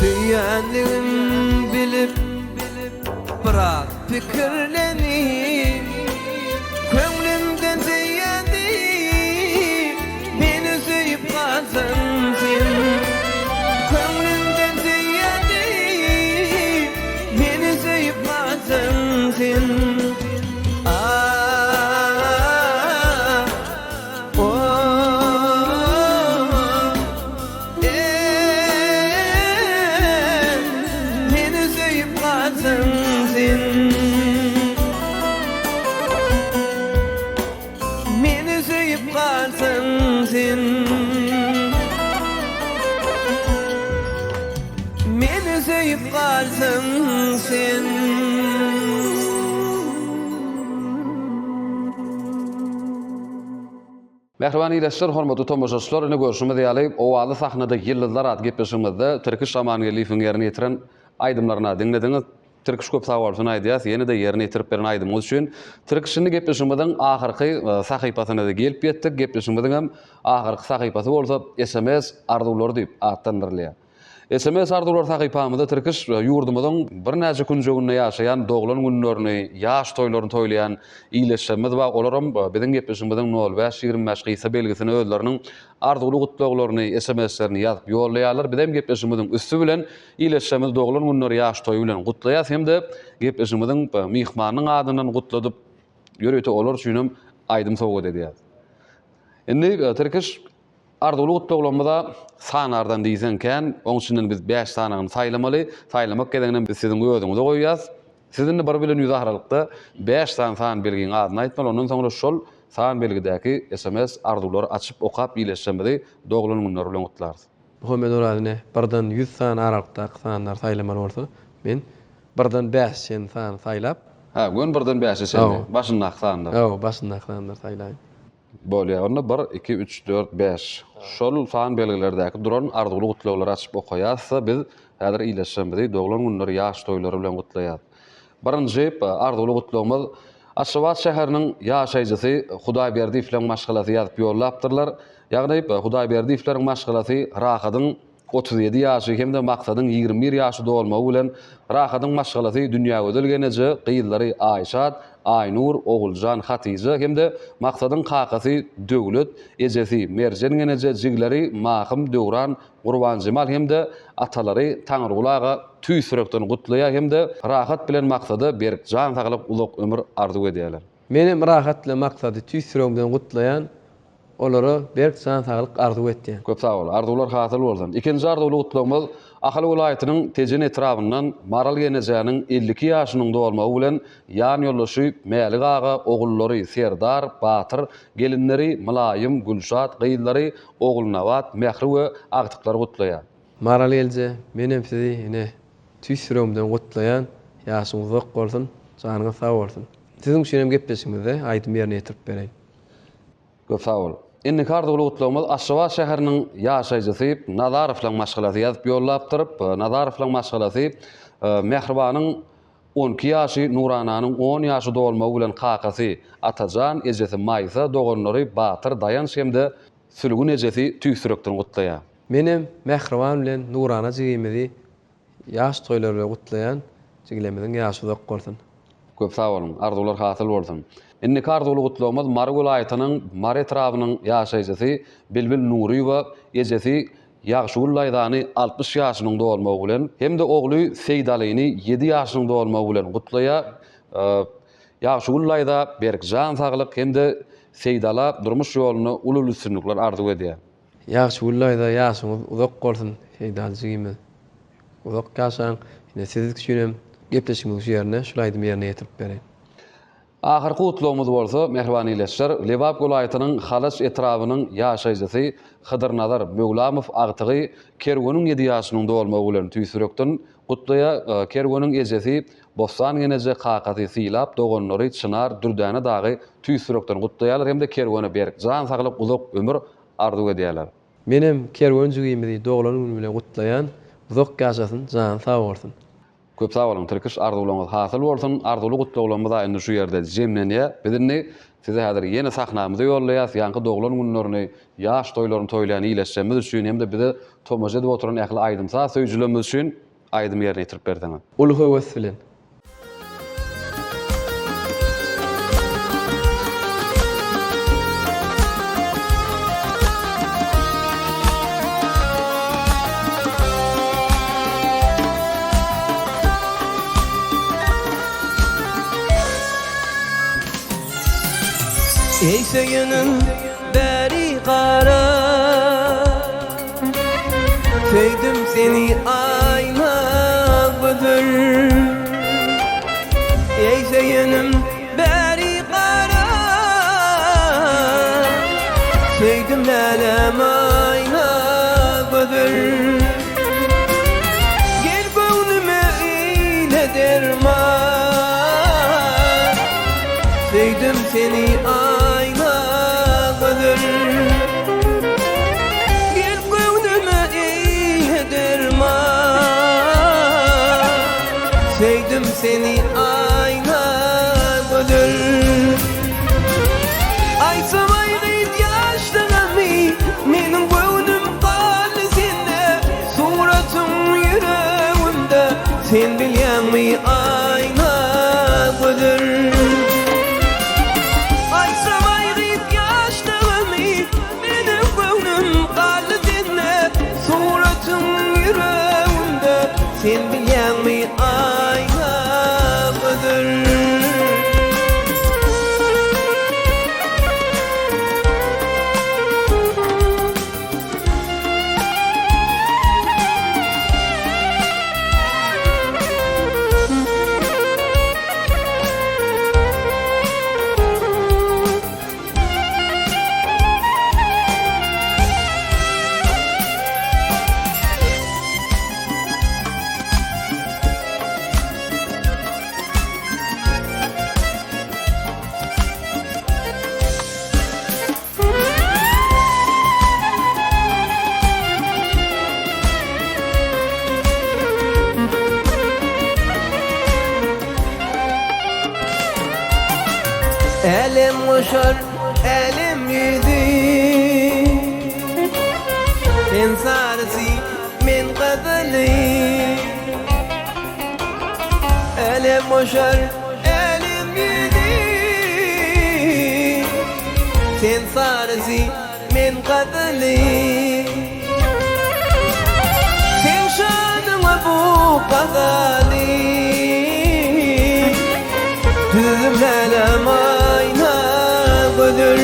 Süyandım bilip, bırak fikirlenip. Könglimden süyandım, beni söyüp kalsan sen. Könglimden süyandım, beni söyüp kalsan sen. Meni söyüp qalsın sen. Mehriban iýleşler, hormatly tomoşaçylar, ine görüşmez ýaly owaly sahnada ýyllar at gepleşmezde türküş şamanylygyny ýerine ýetiren aýdymlaryna diňlediňiz. Türküş köp sag bolsun aýdýas, ýene-de ýerine ýetirip beren aýdymyz üçin türküşini gepleşmeden ahyrky sahypasyna da gelip ýetdik. Gepleşmeden hem ahyrky sahypasy bolsa SMS arzuwlary diýip atlandyrylýar. SMS arzuwlar sahypamyzda türküş ýurdumyzyň bir näçe günjeginde ýaşaýan doglan günlerini, ýaş toýlaryny toýlayan iýleşmez we olaram biziň gepleşmeden 05-25 gysa belgisini özleriniň arzuwly gutluglaryny, SMS-lerini ýazyp ýollaýarlar. Biz hem gepleşmeden üstü bilen iýleşmez doglan günleri ýaş toýu bilen gutlaýas hem-de gepleşmeden mihmanyň adynyň gutladyp ýöreýte olar üçin aýdym sowgat edýär. Endi türküş arzuwly gutluglamada sanardan diýsenken, oň üçin biz 5 sanagyny saýlamaly. Saýlamak gedeninem biz siziň gözüňize goýýas. Sizinle bir bilen ýüz ahralykda 5 san belgiň adyny aýtmaly. Ondan soňra şol san belgidäki SMS arzuwlary açyp okap iýleşmeli doglan günleri bilen gutlarys. Muhammed Oradyne birden 100 san aralykda sanlar saýlamaly bolsa, men birden 5 san saýlap, Gün birden 5 sen başynda sandar. Başynda sanlar saýlaýyn. Bolýar. Onda 1 2 3 4 5. Şol san belgilerdäki duran arzuwly gutluglary açyp okaýarsa biz häzir iýleşmeli doglan günleri ýaş toýlary bilen gutlaýar. Birinji arzuwly gutlugymyz Aşgabat şäheriniň ýaşaýjysy Hudaýberdi filan maşgalasy ýazyp ýollapdyrlar. Ýagny Hudaýberdi filan maşgalasy Rahadyň 37 ýaşy hemde maksadyň 21 ýaşy dolmagy bilen Rahadyň maşgalasy dünýä gözelgeneje gyýyllary Aýşat, Aynur, Oguljan, Hatice hemde maksadyň kakasy Döwlet, ejesi Merjen geneje jigleri Mahym, Döwran, Gurban Jemal hemde atalary Taňrygulaga tüý sürekden gutlaýar hemde rahat bilen maksady Berkjan saglyk uluk ömür arzuw edýärler. Menim rahat bilen maksady tüý sürekden gutlaýan olary Berkjan saglyk arzuw etdi. Köp sag bol. Arzuwlar hasyl bolsun. Ikinji arzuwly gutlugymyz Ahal welaýatynyň Tejen etrafyndan Maral genejäniň 52 ýaşynyň dolmagy bilen ýan ýoldaşy Mälik ağa ogullary Serdar, Batyr, gelinleri Mylaýym, Gülşat, gyýyllary Ogulnawat, Mehri we agtyklary gutlaýar. Maral elje menem sizi ine tüý süregimden gutlaýan ýaşyňyz uzak bolsun, janyňyz sag bolsun. Siziň üçin gepleşmizde aýdym ýerine ýetirip bereýin. Köp sag bol. Inni kardywly gutlugymyz Aşgabat şäheriniň ýaşaýjysy Nazarow bilen maşgalasy ýazyp ýollapdyryp, Nazarow bilen maşgalasy Mehribanyň 12 ýaşy, Nurananyň 10 ýaşy dolmagy bilen kakasy Atajan, ejesi Maýsa, doganlary Batyr, Dayan şemde sülgün ejesi tüý sürekden gutlaýar. Menem Mehriban bilen Nurana jigimizi ýaş toýlary bilen gutlaýan jiglemizin ýaşy uzak bolsun. Köp sag bolun, arzuwlar hasyl bolsun. Inni kardywly gutlugymyz Mar welaýatynyň Mar etrafynyň ýaşaýjysy Bilbil Nuri we ejesi Ýagşugul Laýdany 60 ýaşynyň dolmagy bilen hemde ogly Seýdalyny 7 ýaşynyň dolmagy bilen gutlaýar. Ýagşugul Laýda Berkjan saglyk hemde Seýdala durmuş ýoluny ulul üstünlikler arzuw edýär. Ýagşugul Laýda ýaşyňyz uzak bolsun, Seýdal jigimiz. Uzak ýaşaň, ine siz üçin gepleşimiz ýerine şol aýdym ýerine ýetirip bereýin. Ahyrky gutlugymyz bolsa, Mehriban iýleşler, Lebap welaýatynyň Halas etrafynyň ýaşaýjysy Hydyr Nazar Möglamow agtygy Kerwanyň 7 ýaşynyň dolmagy bilen tüý sürekden gutlaýar. Kerwanyň ejesi Bostan geneje kakasy Silap, doganlary Çınar, Dürdäne dagy tüý sürekden gutlaýarlar hemde Kerwany Berkjan saglyk uluk ömür arzuw edýärler. Menem Kerwan jigimizi doglan gün bilen gutlaýan uzak ýaşasyn, jan sag bolsun. Köp sag bolun, türküş arzuwlaryňyz hasyl bolsun. Arzuwly gutluglarymyz da indi şu ýerde jemlenýär. Bizini size häzir ýene sahnamyza ýollaýas, ýanky doglan günlerini, ýaş toýlaryny toýlayan iýleşmemiz üçin hemde bizi tomoja edip oturan ähli aýdymsa söýjülerimiz üçin aýdym ýerine ýetirip berdiňiz. Ulug höwes bilen. Ey söyünün beri qara, söydüm seni ayna budur. Ey söyünün beri qara, söydüm elem ayna budur. Gel bu Söydüm seni aynalıdır. Gel gönlüme iyi derman, söydüm seni aynalıdır. Aysam ayrıyt yaşlarımı, menin gönlüm kaldı sende, suratım yüreğimde, sen bilyen mi aynalıdır. Aysam ayrıyt yaşlarımı, menin gönlüm kaldı sende, suratım yüreğimde, sen bilyen mi aynalıdır. Elim koşar, elim yüzü, sen sarısı, men kadını. Elim koşar, elim yüzü, sen sarısı, men kadını. Sen şanıma bu kadını, tüzümlenem aynalıdır.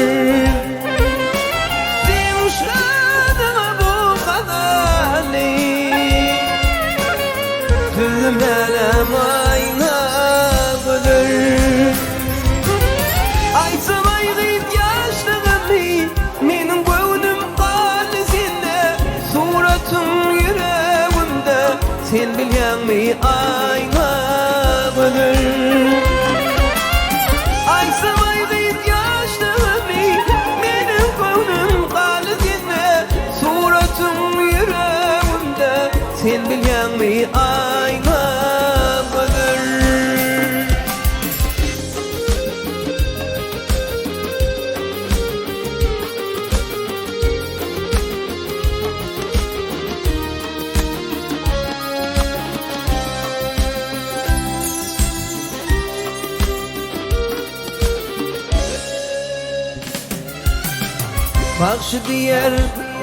Sen şanıma bu kadını, tüzümlenem aynalıdır. Aysam ayrıyt yaşlarımı, menin gönlüm kaldı sende, suratım yüreğimde, sen bilyen mi aynalıdır. Aysam ayrıyt yaşlarımı, menin gönlüm kaldı sende, suratım yüreğimde, sen bilyen mi aynalıdır. Bak şu diğer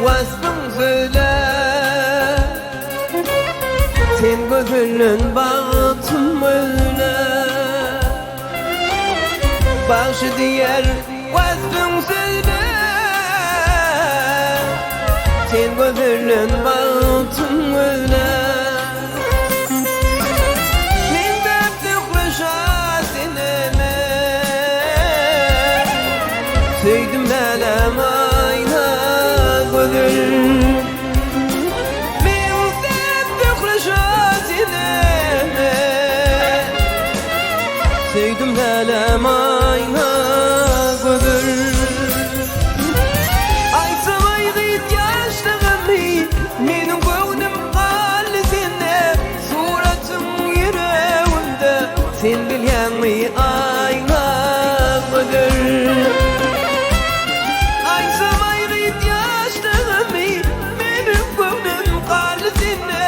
vasfın söyle, sen gözünün bağıtın öyle. Bak şu diğer vasfın söyle, sen gözünün bağıtın öyle. Men dertlikle şasineme, söydüm lelem aynalıdır. Men dertlikle şasineme, söydüm lelem aynalıdır. Aysam ayrıyt yaşlarımı, menin gönlüm kaldı sende, suratım yüreğimde, sen bilyen mi aynalıdır. Aysam ayrıyt yaşlarımı, menin gönlüm kaldı sende,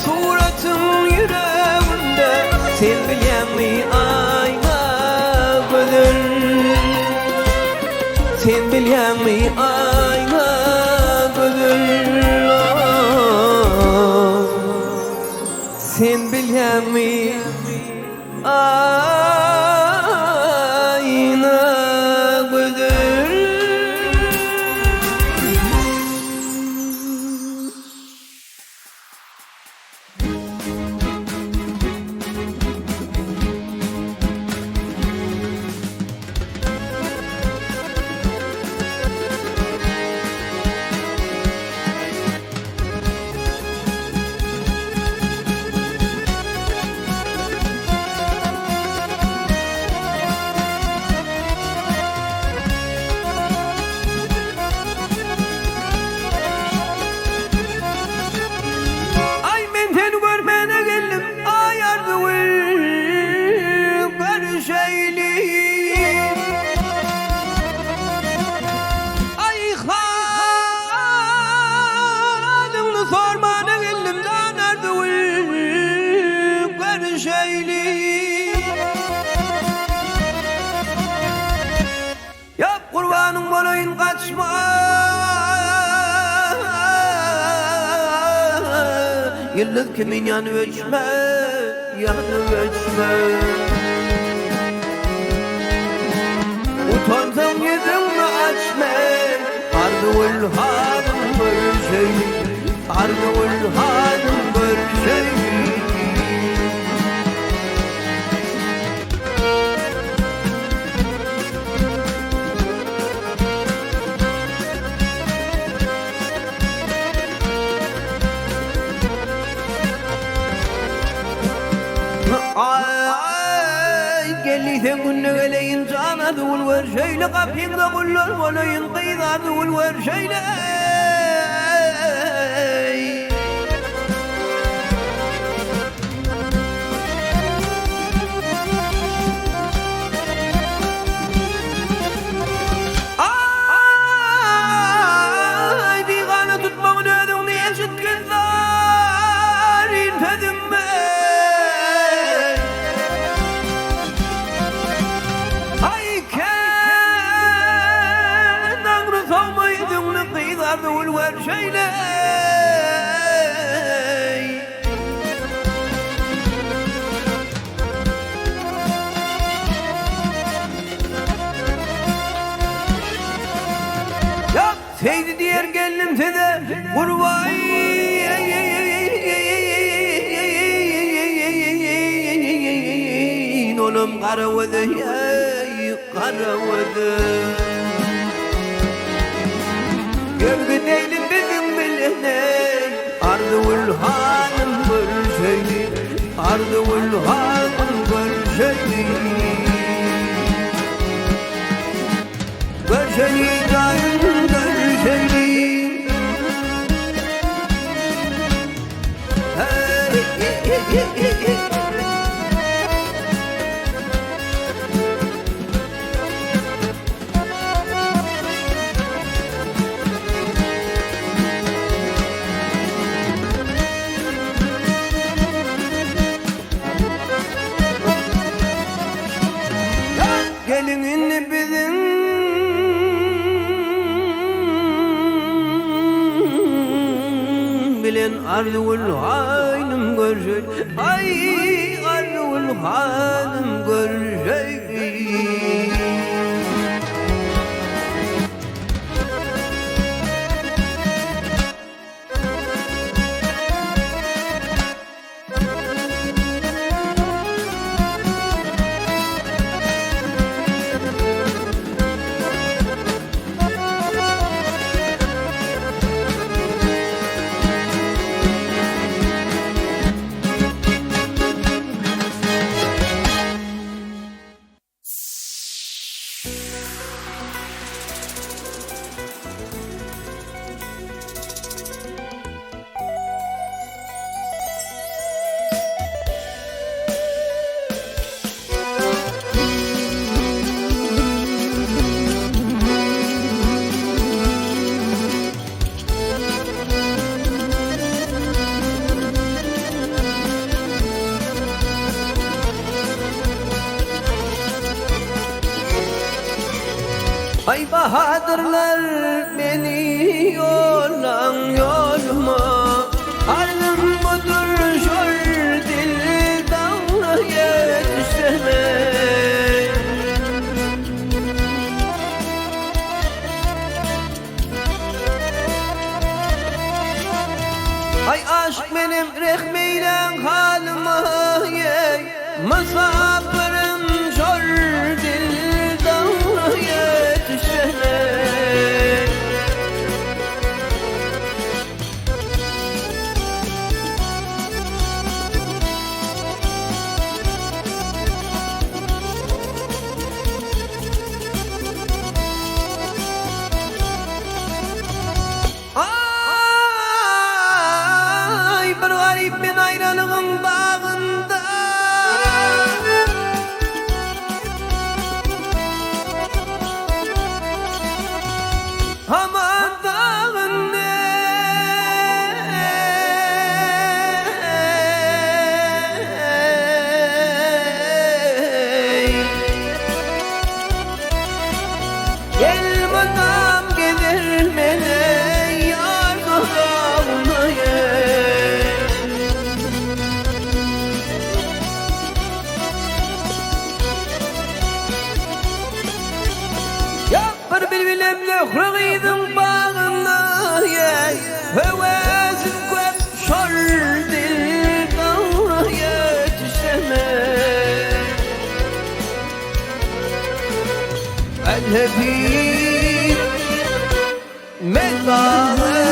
suratım yüreğimde, sen bilyen mi aynalıdır. Sen bilyen mi aynalıdır. Sen bilyen mi aynalıdır. uçma Yıldız kimin yanı ölçme Yanı ölçme Utansan yüzünü açma Ardıvıl halim bir şey Ardıvıl halim bir şey Ay geliyse günne geleyin sana duvul ver şöyle kapıyında kullar olayın kıyıda duvul ver şöyle Ay bir kanı tutmamın ödüm diye şıkkın zarin tedim Dul ver şöyle Ya seydi diğer geldim sede Vurvay Oğlum karavadı Karavadı Gölge değilim bizim bilene Ardıvıl hanım bir şey Ardıvıl hanım bir şey Bir şey canım bir şey Gelinin bizim bilen ardıvıl halim görüşey Ay ardıvıl halim görüşey Ay bahadırlar beni yollan yolma Ardım budur şol dildan yetişene Ay aşk benim rehmeylen halıma yey Musafirim şol dildan yetişene Ay bir garip ben ayrılığın bağında Nöhrüğüdün bağına yey Hevesin köp şol dildan yetişemez El-Hebib Medbahen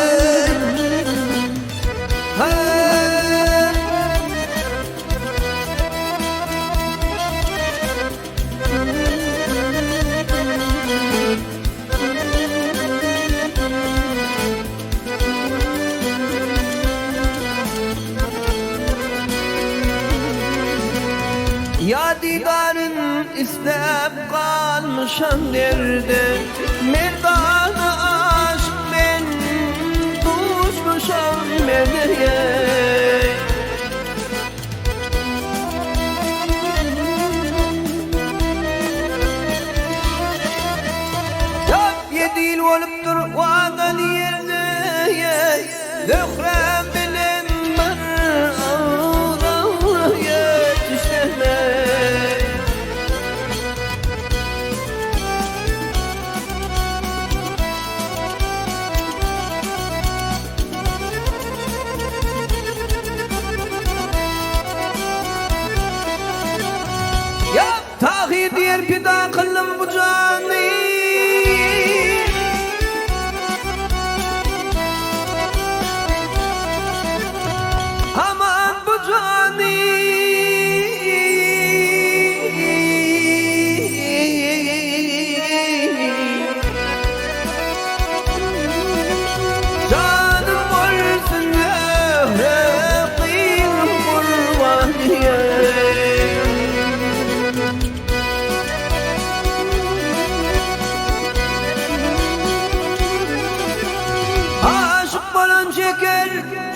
Yadigarın istep kalmışam nerede Merdana aşk ben düşmüşam merdeye Yap yedil olup dur vadan yerde Dökrem bilen var Allah yetişemez Ya tahir diyer pida kılım bu canı Aman bu canı Canım olsun öhreqim kurvaniye Aşık bolan çeker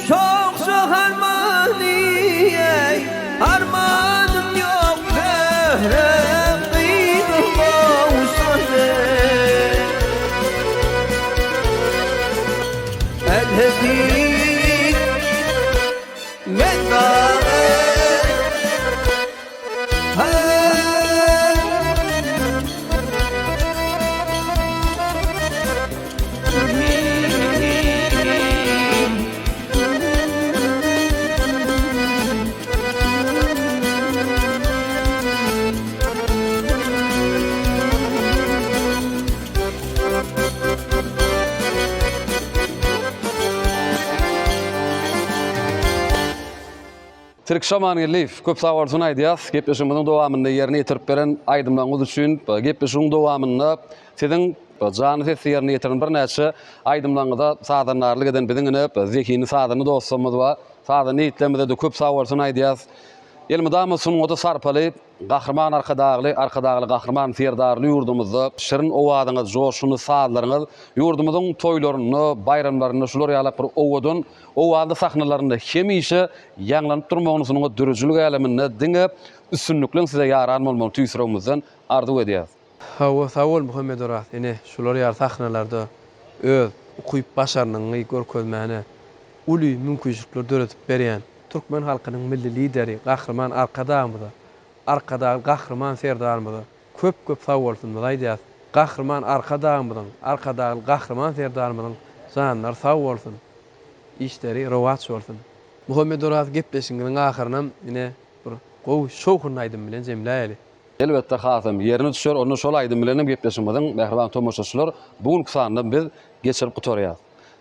çok harmoniye Armanım yok öhreqim kurvaniye El-Hebib Türk Şaman Elif köp sağ aydiyas. Gepleşimizin dowamında yerini yitirip beren aydymlaňyz üçin gepleşiň dowamında siziň jany ses yerini yitiren bir näçe aydymlaňyza sadanlarlyk eden biziň zekini sadany dostumyz we sadany ýitlemizde de köp sağ aydiyas. Elmidama sunuňda sarpaly gahrman arkadagly gahrman ferdarly ýurdumyzda şirin owadyňyz, joşuny saatlaryňyz, ýurdumyzyň toýlaryny, bayramlaryny şular ýalap bir owady sahnalaryny hemişe ýanlanyp durmagyny sunuňa dürüjlük eleminde diňe üstünlüklen size ýaran bolmagy tüýsüregimizden arzu edýäs. Hawa sawol Muhammed Oras ene şular ýar sahnalarda öz ukuyup başarnyňy görkezmäni uly mümkinçilikler döretip berýän Türkmen halkynyň milli lideri, gahrman arkada gahrman serdarymyz. Köp sag bolsun aýdýas. Gahrman arkada gahrman serdarymyzyň janlar sag bolsun. İşleri rowat bolsun. Muhammed Oras gepleşiňiň ahyrynam ine bir gowy şowhun aýdym bilen jemläýeli. Elbette hasam yerini düşür, onu şol aýdym bilenim gepleşimiziň mehriban tomoşaçylar bugünkü sanyny biz geçirip gutarýas.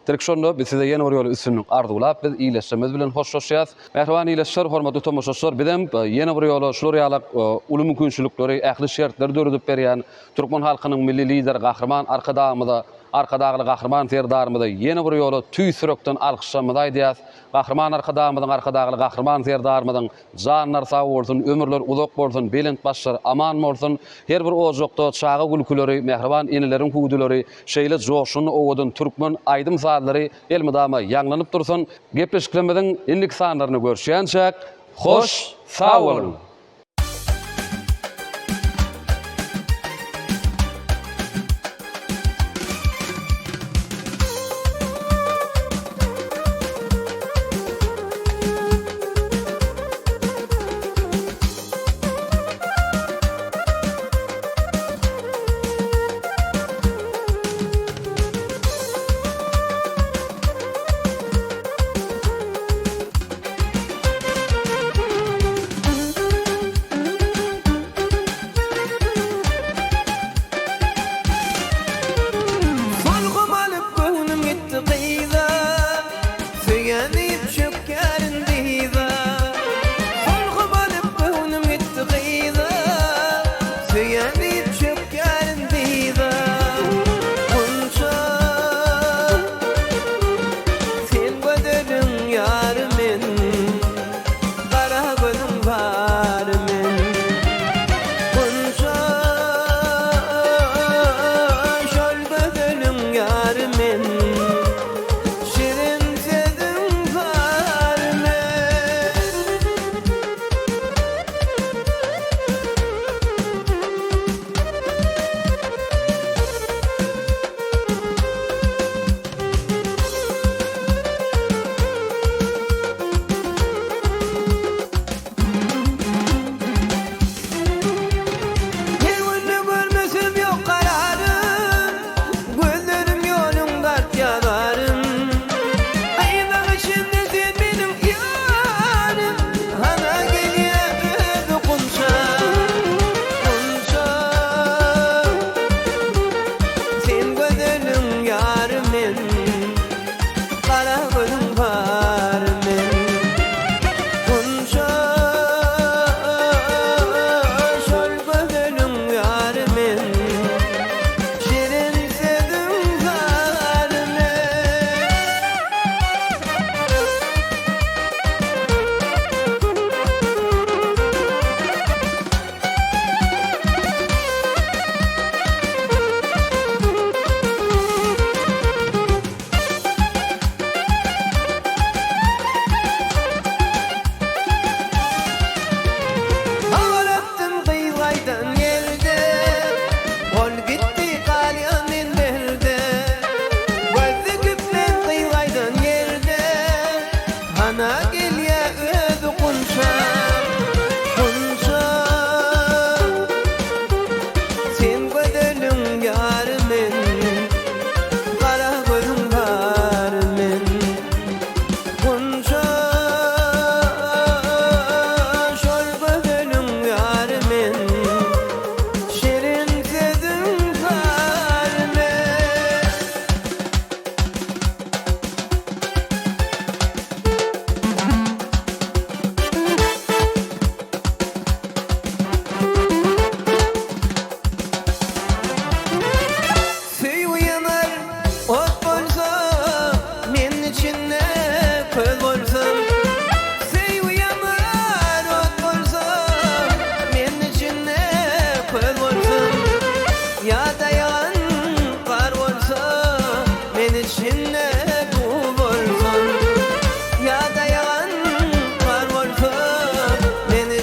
Direkşonda biz size yeni bir ýol üstünlük arzulap biz iýleşmemiz bilen hoşlaşýas. Mehriban iýleşler, hormatly tomoşaçylar, bizem yeni bir ýola şular ýalak uly mümkinçilikleri, ähli şertleri döredip berýän Türkmen halkynyň milli lider gahrman arkadagy gahrman serdarymyzy yeni bir ýola tüýsürekden alkyşlamyz aýdýas. Arkadagy gahrman serdarymyzyň janlar sag bolsun, ömürler uzak bolsun, belent başlar aman bolsun. Her bir ojokda çağa gülküleri, mehriban eneleriň huduly, şeýle joşuny owudun türkmen aýdym satlary elmidama ýanlanyp dursun. Gepleşiklerimiziň indiki sanlaryny görüşýänçek hoş sag bolun.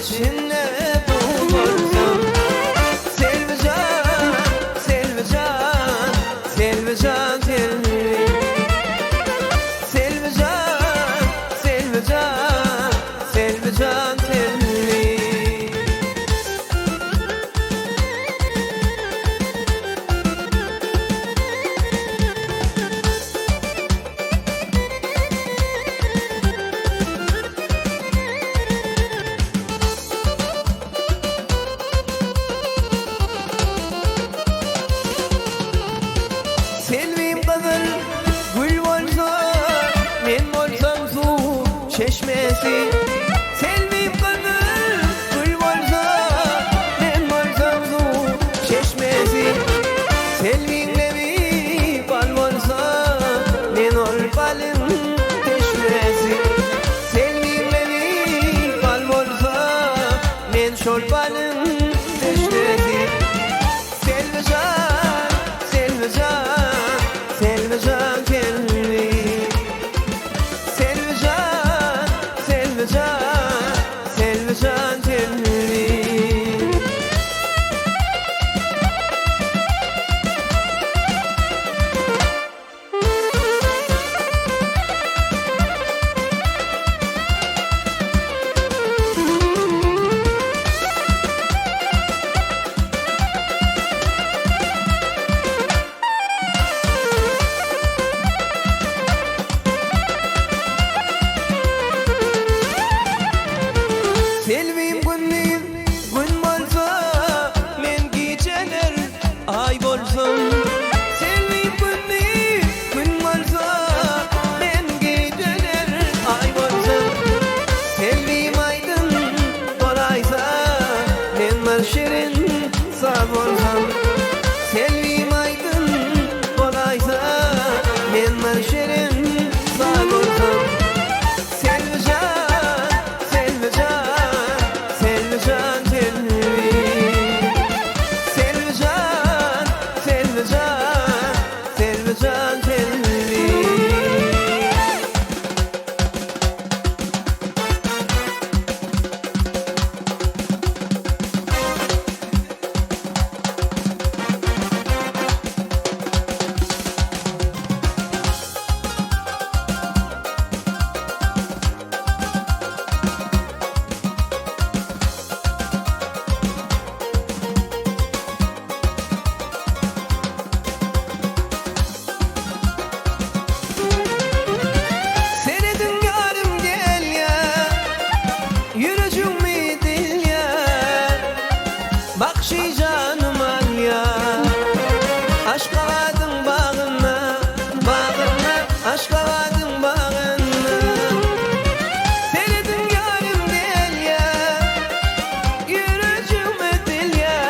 içinde bulursun. Selvican, Selvican, Selvican telli. Selvican, Selvican, Selvican telli. Selvim kadar gül bolsa, men bolsam su çeşmesi. Selvim kadar gül bolsa, men bolsam su çeşmesi. Selvinle bir bal bolsa, men ol balın teşmesi. Selvinle bir bal bolsa, men şol balın teşmesi. Selvican, Selvican, Selvican telli. Selvican, Selvican, Selvican telli. Selvim günlüğüm gün bolsa, men geceler ay bolsun. Selvim günlüğüm gün bolsa, men geceler ay bolsun. Selvim aydın bolaysa, men marşerin sağ bolsam. Selvim aydın bolaysa, men marşerin sağ bolsam. Selvican, Selvican, Selvican telli. Selvican, Selvican, Selvican telli. Senedin yarım gel ya, yürücüm dil ya. Bakşi canım al ya, aşk avadın bağına, bağına, aşk avadın bağına. Senedin yarım gel ya, yürücüm dil ya.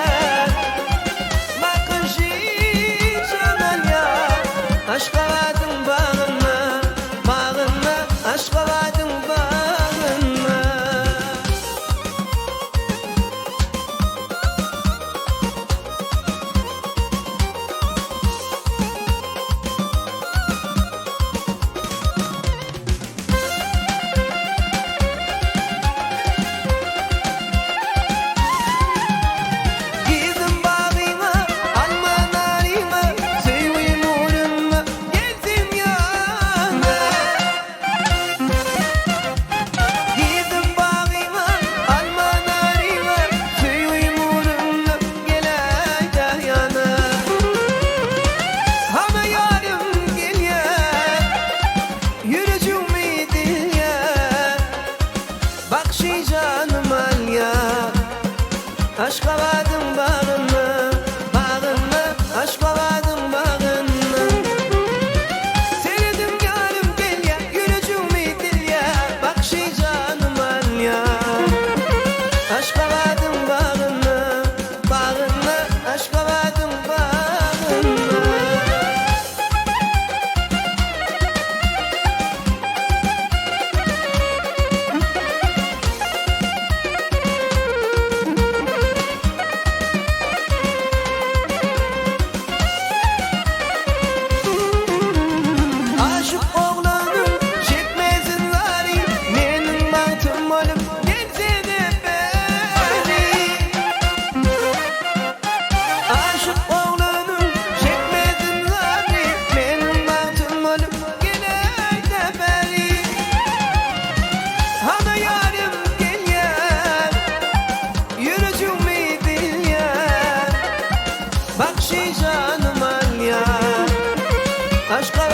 Bakşi canım al ya, aşk avadın bağına, bağına, aşk avadın bağına. Gizim bağıma, alma narima, sevim uğruna, gelsin yana. Gizim bağıma, alma narima, sevim uğruna, gelay da yana. Hama yarım gel ya, yürücüm dil ya. Bakşi canım al ya, aşk avadın bağına, bağına, aşk avadın bağına. Senedim yarım gel ya, yürücüm dil ya. Bakşi canım al ya, aşk avadın bağına, bağına, aşk avadın bağına. Aşka